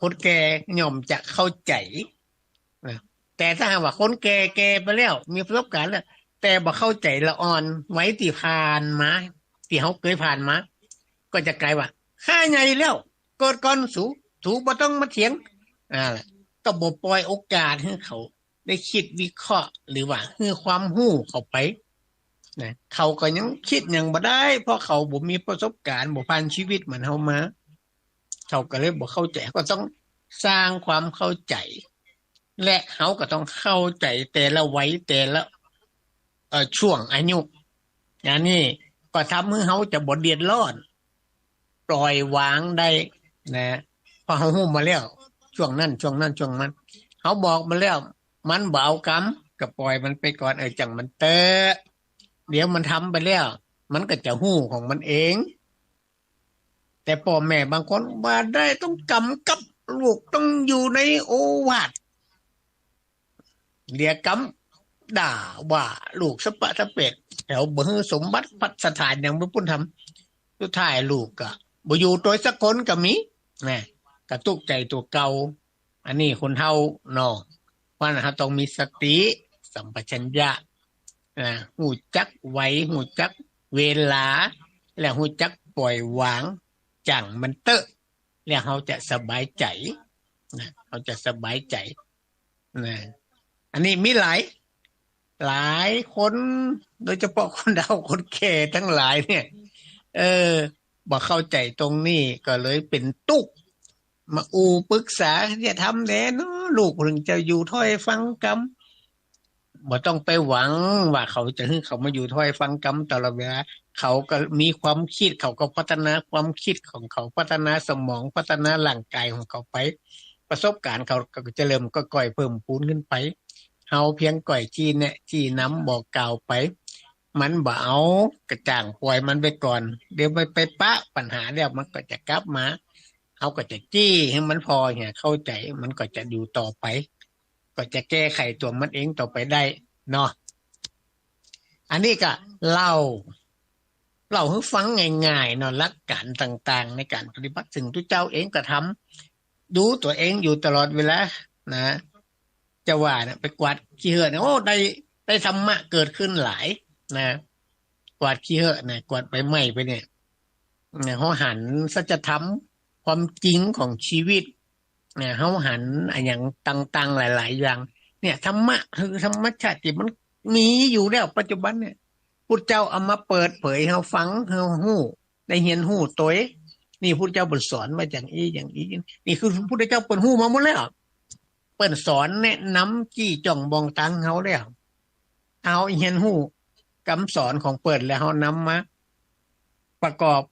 คนแก่ย่อมจะเข้าใจแต่ถ้าหากว่าคนแก่ไปแล้วมีประสบการณ์แล้วแต่บ่เข้าใจละอ่อนไว้ที่ผ่านมาที่เขาเคยผ่านมาก็จะกลายว่าข้าใหญ่แล้วเกิดก่อนสู ถูกบ่ต้องมาเถียงแหละก็บ่ปล่อยโอกาสให้เขาได้คิดวิเคราะห์หรือว่าให้ความรู้เข้าไปนะเขาก็ยังคิดหยังบ่ได้เพราะเขาบ่มีประสบการณ์บ่ผ่านชีวิตเหมือนเฮามาเขาก็เลยบ่เข้าใจก็ต้องสร้างความเข้าใจและเขาก็ต้องเข้าใจแต่ละวัยแต่ละช่วงอายุอย่างนี้ก็ทำให้เขาจะบ่เดือดร้อนปล่อยวางได้นะพอเขาฮู้มาแล้วช่วงนั้นเขาบอกมาแล้วมันบ่เอากรรมก็ปล่อยมันไปก่อนจังมันเตอะเดี๋ยวมันทำไปแล้วมันก็จะฮู้ของมันเองแต่พ่อแม่บางคนว่าได้ต้องกำกับลูกต้องอยู่ในโอวาทเรียกกำด่าว่าลูกสะปะสะเป็ดแถวบ่ฮือสมบัติพัฒสถานอย่างบ่ปุ้นทำสุดท้ายลูกก็บ่อยู่ตัวสักคนก็มีนะกระตุกใจตัวเก่าอันนี้คนเฒ่าเนาะว่านะฮะต้องมีสติสัมปชัญญะฮู้จักไว้ฮู้จักเวลาและฮู้จักปล่อยวางจังมันเตอะแล้วเขาจะสบายใจนะเขาจะสบายใจนะอันนี้มีหลายคนโดยเฉพาะคนเฒ่าคนแก่ทั้งหลายเนี่ยบ่เข้าใจตรงนี้ก็เลยเป็นตุกมาปรึกษาจะทำแน่เนาะลูกถึงจะอยู่ถ้อยฟังกรรมบ่ต้องไปหวังว่าเขาจะให้เขามาอยู่ถ้อยฟังกรรมตลอดเวลาเขาก็มีความคิดเขาก็พัฒนาความคิดของเขาพัฒนาสมองพัฒนาร่างกายของเขาไปประสบการณ์เขาก็จะเริ่มก็ก่อยเพิ่มพูนขึ้นไปเฮาเพียงก่อยจี้แนะจี้นำบอกกล่าวไปมันบ่เอากระจ่างปล่อยมันไปก่อนเดี๋ยวไปปะปัญหาแล้วมันก็จะกลับมาเขาก็จะจี้ให้มันพอเนี่ยเข้าใจมันก็จะอยู่ต่อไปก็จะแก้ไขตัวมันเองต่อไปได้เนาะอันนี้ก็เล่าให้ฟังง่ายๆเนาะหลักการต่างๆในการปฏิบัติซึ่งทุกเจ้าเองก็ทำดูตัวเองอยู่ตลอดเวลานะจะว่านะไปกวาดขี้เหอะนะโอ้ได้ธรรมะเกิดขึ้นหลายนะกวาดขี้เหอะนะกวาดใบไม้ไปเนี่ยเฮาหันสัจธรรมความจริงของชีวิตเนี่ยเฮาหันอย่างต่างๆหลายๆอย่างเนี่ยธรรมะคือธรรมชาติที่มันมีอยู่แล้วปัจจุบันเนี่ยพุทธเจ้าเอามาเปิดเผยให้เฮาฟังเฮาฮู้ได้เรียนรู้ตัวนี่พุทธเจ้าเพิ่นสอนมาอย่างนี้นี่คือพุทธเจ้าเปิ้นฮู้มาหมดแล้วเปิ้นสอนแนะนำจี้จ้องมองตังเฮาแล้วเอาเรียนรู้คำสอนของเปิ้นแล้วเฮานำมาประกอบ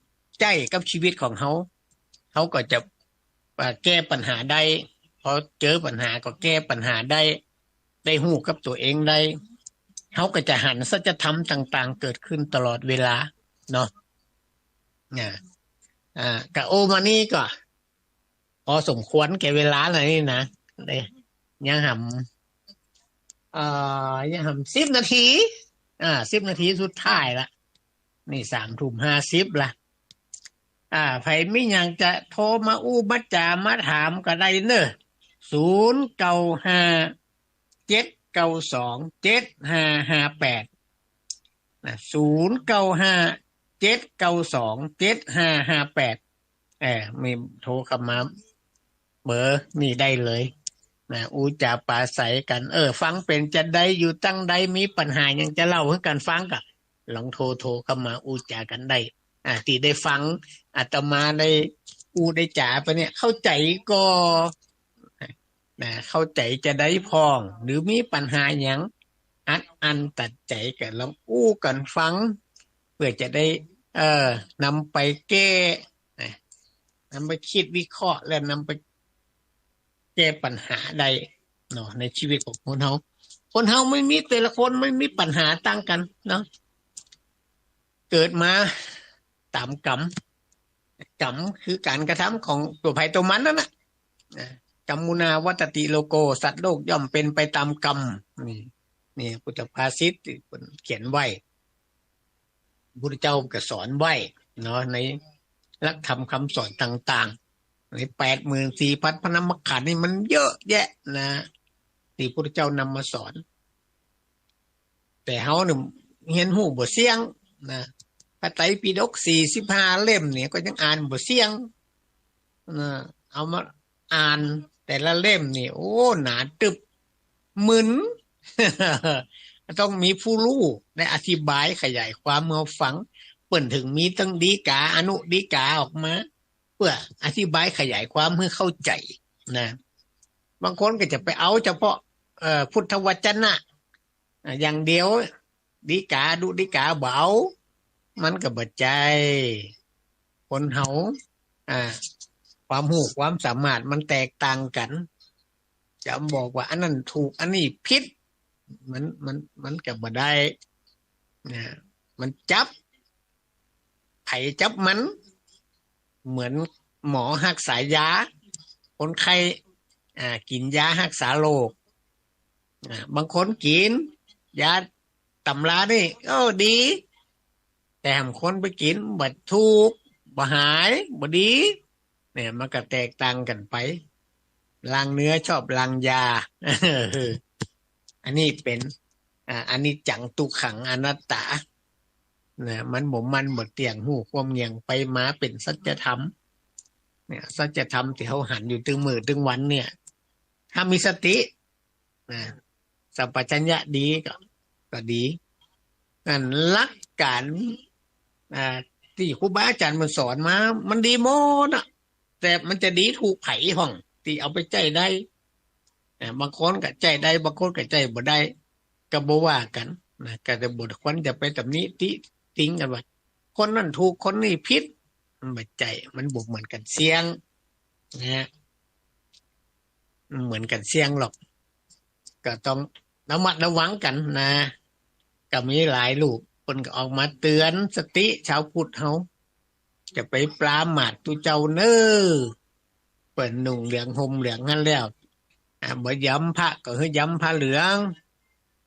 ใจกับชีวิตของเฮาก็จะแก้ปัญหาได้พอเจอปัญหาก็แก้ปัญหาได้ฮู้กับตัวเองได้เขาก็จะหันสัจธรรมต่างๆเกิดขึ้นตลอดเวลาเนาะกะโอมานี่ก็พอสมควรแก่เวลาแล้วนี่นะเลยยัง10 นาที10 นาทีสุดท้ายละนี่3:50ละไผมีหยังจะโทรมามาจามาถามก็ได้เด้อ0957927558นะ0957927558มีโทรเข้ามาเบอร์นี่ได้เลยนะจาปราศัยกันฟังเป็นจะได้อยู่ตั้งใดมีปัญหาหยังจะเล่าให้กันฟังก็ลองโทรเข้ามาจากันได้ที่ได้ฟังอาตมาได้ได้จาไปเนี่ยเข้าใจก็เข้าใจจะได้พองหรือมีปัญหาหยังอันตัดใจกันลองกันฟังเพื่อจะได้นำไปแก้นำไปคิดวิเคราะห์และนำไปแก้ปัญหาใดเนาะในชีวิตของคนเฮาไม่มีแต่ละคนไม่มีปัญหาต่างกันเนาะเกิดมาตามกรรมคือการกระทำของตัวภัยตัวมันนั่นน่ะกรรมุนาวัตติโลโกสัตว์โลกย่อมเป็นไปตามกรรมนี่พุทธภาษิตเขียนไว้พุทธเจ้าก็สอนไว้เนาะในหลักธรรมคำสอนต่างๆใน 84,000 พระนามขันธ์นี่มันเยอะแยะนะที่พุทธเจ้านำมาสอนแต่เฮาเนี่ยเรียนรู้บ่เสียงนะพระไตรปิฎก45 เล่มเนี่ยก็ยังอ่านบ่เสียงเอามา อ่านแต่ละเล่มนี่โอ้หนาตึบมึน ต้องมีผู้รู้ได้อธิบายขยายความเมื่อฟังเปิ่นถึงมีตั้งดีกาอนุดีกาออกมาเพื่ออธิบายขยายความให้เข้าใจนะบางคนก็จะไปเอาเฉพาะพุทธวจนะอย่างเดียวดีกาดูดีกาเบามันก็บ่ใจคนเฮาอ่าความรู้ความสามารถมันแตกต่างกันจะบอกว่าอันนั้นถูกอันนี้ผิดมันก็บ่ได้นะมันจับไผจับมันเหมือนหมอรักษายาคนไข้กินยารักษาโรคบางคนกินยาตำรานี่ดี แต่บางคนไปกินบ่ถูกบ่หายบ่ดีเนี่ยมันก็แตกต่างกันไปลางเนื้อชอบลางยา อันนี้เป็นอันนี้จังตุขังอนัตตาเนี่ยมันบ่เตียงหูความเงียงไปมาเป็นสัจธรรมเนี่ยสัจธรรมที่เขาหันอยู่ตึงมือตึงวันเนี่ยถ้ามีสตินะสัมปชัญญะดีก็ดีนั่นหลักการที่ครูบาอาจารย์มันสอนมามันดีหมดอ่ะแต่มันจะดีถูกไผห้องที่เอาไปใจได้บางคนก็ใจได้บางคนก็ใจบ่ได้ก็บ่ว่ากันนะก็จะบ่ควรจะไปตำหนิติติงกันว่าคนนั้นถูกคนนี้ผิดมันบ่ใจมันบ่เหมือนกันเสียงนะเหมือนกันเสียงหรอกก็ต้องระมัดระวังกันนะก็มีหลายลูกเพิ่นก็ออกมาเตือนสติชาวพุทธเฮาจะไปปรามาสตุเจ้าเน้อเปิ้นนุ่งเหลืองห่มเหลืองนั่นแล้วบ่ย้ำพระก็คือย้ำผ้าเหลือง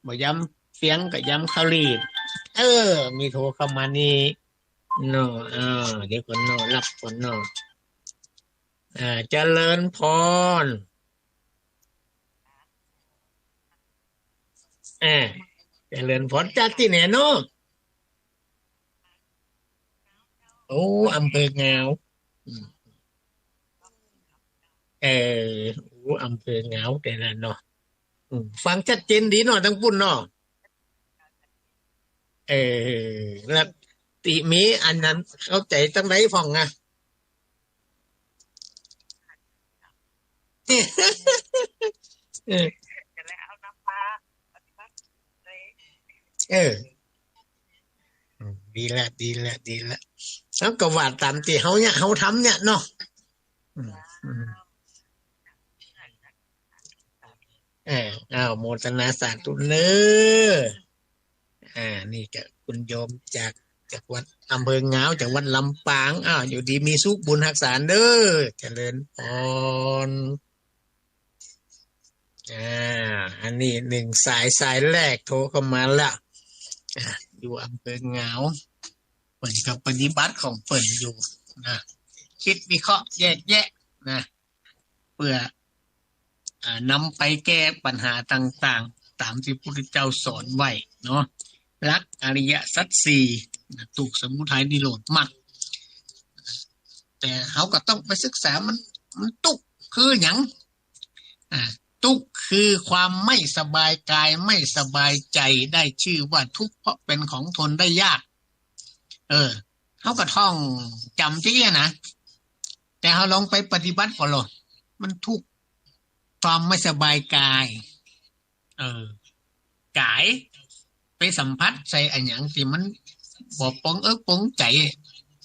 บ่ย้ำเสียงก็ย้ำข้าวรีบมีโทรเข้ามานี่เนาะเดี๋ยวก่อนเนาะรับก่อนเนาะเจริญพรเจริญพรจากที่ไหนเนาะโอ้อำเภองาวโอ้อำเภองาวแต่ละเนาะฟังชัดเจนดีเนาะทั้งปุ่นเนาะแล้วติมีอันนั้นเข้าใจตั้งไหนฟังอ่ะเออเออดีละดีละดีละแล้วก็ว่าตามที่เขาทำเนี่ยเนาะอืมอืมโมทนาสาธุเนอนี่ก็คุณโยมจากวัดอำเภองาวจากวัดลำปางอยู่ดีมีสุขบุญรักษาเด้อเจริญพรอันนี้หนึ่งสายแรกโทรเข้ามาละอยู่อำเภองาวเปิดกับปฏิบัติของเปิดอยู่นะคิดวิเคราะห์แยกแยะนะเพื่อนำไปแก้ปัญหาต่างๆตามที่พระพุทธเจ้าสอนไว้เนาะรักอริยสัจสี่ถูกสมุทัยนิโรธมรรคแต่เขาก็ต้องไปศึกษามันตุกคืออย่างทุกข์คือความไม่สบายกายไม่สบายใจได้ชื่อว่าทุกข์เพราะเป็นของทนได้ยากเขาก็ท่องจำที่นะแต่เขาลองไปปฏิบัติก่อนหรอมันทุกข์ความไม่สบายกายกายไปสัมผัสใส่อันอย่างที่มันบอกปองปองใจ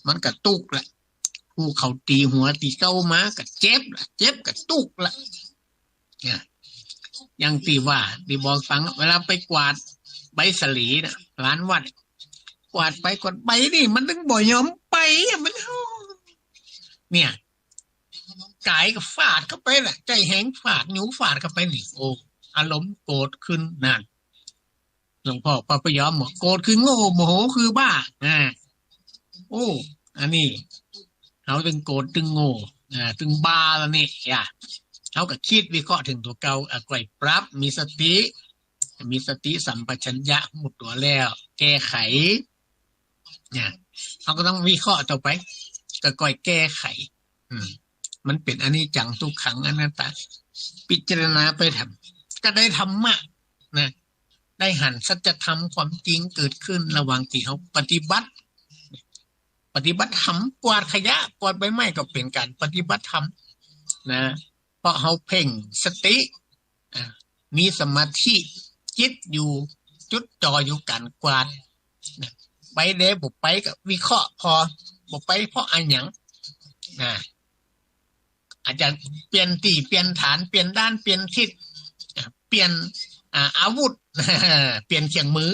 มันก็ตุกแหละผู้เขาตีหัวตีเก้ามาก็เจ็บก็ตุกละเนี่ยอย่างที่ว่าที่บอกฟังเวลาไปกวาดใบสลีนะร้านวัดกวาดไปกวาดใบนี่มันต้องบ่ยอมไปมันเนี่ยกายก็ฟาดเข้าไปแหละใจแห้งฟาดนิ้วฟาดเข้าไปนี่โอ้อารมณ์โกรธขึ้นนั่นหลวงพ่อพระพยอมบอกโกรธคือโง่โมโหคือบ้าโอ้อันนี้เขาตึงโกรธตึงโง่ตึงบ้าแล้วนี่เขาก็คิดวิเคราะห์ถึงตัวเก่าก่อยปรับมีสติสัมปชัญญะหมดตัวแล้วแก้ไขเนี่ยเขาก็ต้องวิเคราะห์ต่อไปก็ก่อยแก้ไข มันเป็นอนิจจังทุกขังอนัตตาพิจารณาไปทำก็ได้ธรรมะนะได้หันสัจธรรมความจริงเกิดขึ้นระหว่างที่เขาปฏิบัติธรรมกวาดขยะกวาดใบไม้ก็เป็นการปฏิบัติธรรมนะเพราะเขาเพ่งสติมีสมาธิจิตอยู่จุดจ่ออยู่การกวาดนะไปเด้บุไปก็วิเคราะห์พอบุไปเพราะอะไรหยังนะอาจจะเปลี่ยนตีเปลี่ยนฐานเปลี่ยนด้านเปลี่ยนทิศเปลี่ยนอาวุธ เปลี่ยนเครื่องมือ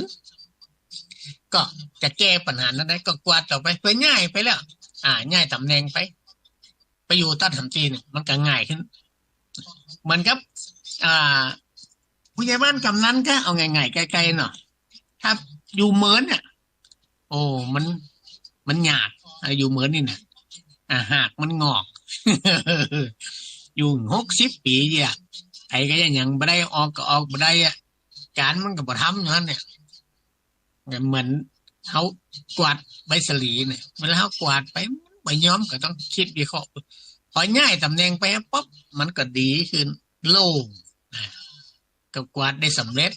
ก็จะแก้ปัญหานั้นได้ก็กวาดต่อไปเพื่อง่ายไปแล้วง่ายตำแหน่งไปอยู่ต้นทำจีนมันก็ง่ายขึ้นเหมือนกับผู้ใหญ่บ้านกำนันก็เอาง่ายๆไกลๆเนาะถ้าอยู่เหมือนเนี่ยโอ้มันยากอยู่เหมือนนี่นะหากมันงอก อยู่60 ปีเนี่ยไอ้ก็ยังบ่ได้ออกก็ออกบ่ได้การมันก็บ่ทำอย่างนั้นเนี่ยเหมือนเขากวาดใบสลีเนี่ยเวลาเขากวาดไปใบย้อมก็ต้องคิดวิเคราะห์พอง่ายตำแหน่งไปปุ๊บมันก็ดีขึ้นโล่งก็กวาดได้สำเร็จ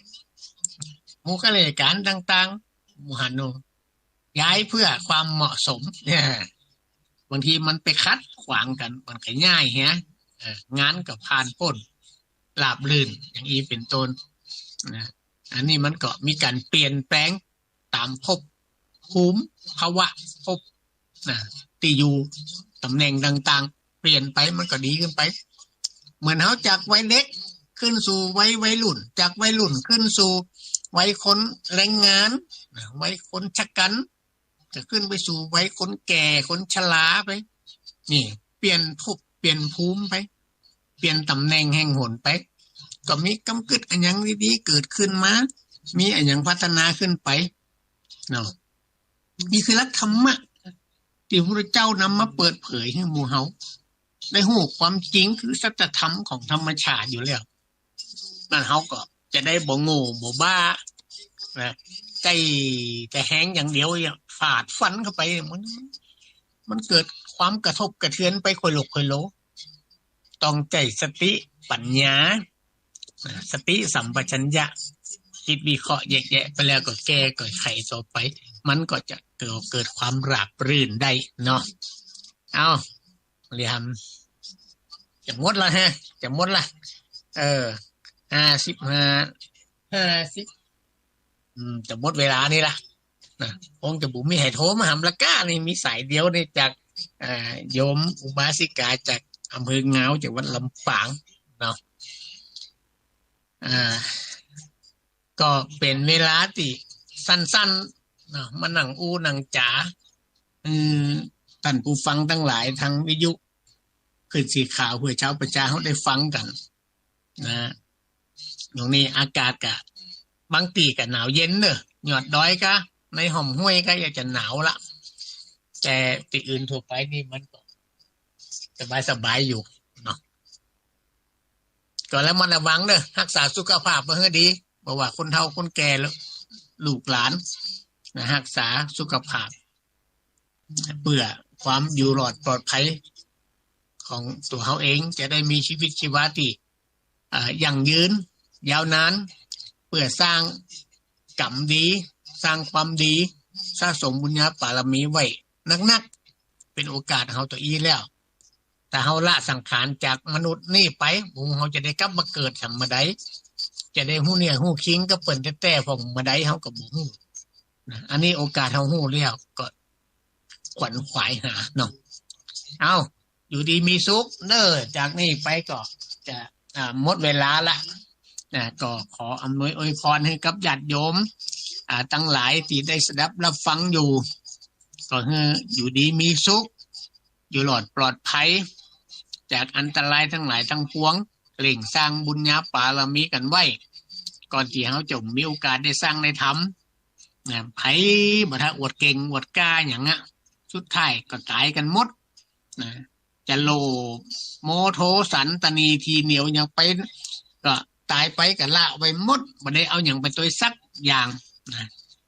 หมู่ข้าราชการต่างๆหมู่หันโนย้ายเพื่อความเหมาะสมเนี่ยบางทีมันไปคัดขวางกันมันก็ง่ายฮะงานก็ผ่านพ้นราบรื่นอย่างนี้เป็นต้นนะอันนี้มันก็มีการเปลี่ยนแปลงตามภพภูมิภาวะภพที่อยู่ตำแหน่งต่างๆเปลี่ยนไปมันก็ดีขึ้นไปเหมือนเขาจากวัยเล็กขึ้นสู่วัยรุ่นจากวัยรุ่นขึ้นสู่วัยคนแรงงานวัยคนชะกันจะขึ้นไปสู่วัยคนแก่คนชราไปนี่เปลี่ยนภพเปลี่ยนภูมิไปเปลี่ยนตำแหน่งแห่งหนไปก็มีกำกึดอันยังดีๆเกิดขึ้นมามีอันยังพัฒนาขึ้นไปเนาะนี่คือหลักธรรมะที่พระพุทธเจ้านำมาเปิดเผยให้หมู่เฮาได้รู้ความจริงคือสัจธรรมของธรรมชาติอยู่แล้วนั่นเฮาก็จะได้บ่โง่บ่บ้านะใจแต่แห้งอย่างเดียวฟาดฟันเข้าไปมันเกิดความกระทบกระเทือนไปค่อยหลกค่อยโลต้องใจสติปัญญาสติสัมปชัญญะคิดวิเคราะห์แยกแยะไปแล้วก็แก้ก็ไขต่อไปมันก็จะเกิดความราบรื่นได้เนาะเอาเรียนจะหมดละฮะจะหมดละ50จะหมดเวลานี่ละนะคงจะบุมีให้โทรมาหำละก้านี่มีสายเดียวนี่จากโยมอุบาสิกาจากอำเภอเงาจากวัดลำปางเนาะก็เป็นเวลาที่สั้นๆเนาะมานั่งนั่งจ๋าท่านผู้ฟังทั้งหลายทางวิทยุขึ้นสีข่าวเพื่อชาวประชาเขาได้ฟังกันนะตรงนี้อากาศกะบางตีก็หนาวเย็นเนอะหยอดดอยก็ในห่มห้วยก็อยากจะหนาวละแต่ที่อื่นทั่วไปนี่มันก็สบายอยู่เนาะก็แล้วมันระวังเนอะรักษาสุขภาพเพื่อให้ดีบอกว่าคนเฒ่าคนแก่แล้วลูกหลานนะรักษาสุขภาพเพื่อความอยู่รอดปลอดภัยของตัวเขาเองจะได้มีชีวิตชีวาที่ยั่งยืนยาวนานเพื่อสร้างกรรมดีสร้างความดีสะสมบุญญาบารมีไว้นักๆเป็นโอกาสเขาตัวอีแล้วแต่เขาละสังขารจากมนุษย์นี่ไปบุญเขาจะได้กลับมาเกิดสัมมาไดจะได้หู้เนี่ยหู้คิงก็เปิ่นแต่ของมาไดเขากับบุญอันนี้โอกาสเขาหู้แล้วก็ขวัญขวายหาเนาะเอาอยู่ดีมีสุขเนอจากนี้ไปก็จะหมดเวลาละก็ขออำนวยอวยพรให้กับญาติโยมตั้งหลายที่ได้สดับรับฟังอยู่ก็ให้อยู่ดีมีสุขอยู่หลอดปลอดภัยจากอันตรายทั้งหลายทั้งปวงเร่งสร้างบุญญาบารมีกันไว้ก่อนที่เขาจะมีโอกาสได้สร้างได้ทำไผ่บ่ถ้าอวดเก่งอวดกล้าอย่างเงี้ยสุดท้ายก็ตายกันหมดจะโลภโมโทสันตนีทีเหนียวอย่างไปก็ตายไปก็ละไปหมดบ่ได้เอาอย่างไปตัวสักอย่าง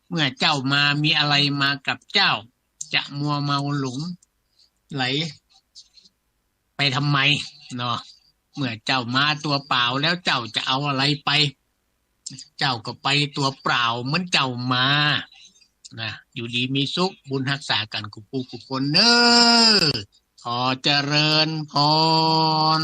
เมื่อเจ้ามามีอะไรมากับเจ้าจะมัวเมาหลงไหล ไปทำไมเนาะเมื่อเจ้ามาตัวเปล่าแล้วเจ้าจะเอาอะไรไปเจ้าก็ไปตัวเปล่าเหมือนเจ้ามานะอยู่ดีมีสุขบุญรักษากันกุปูกุคนเนอขอเจริญพร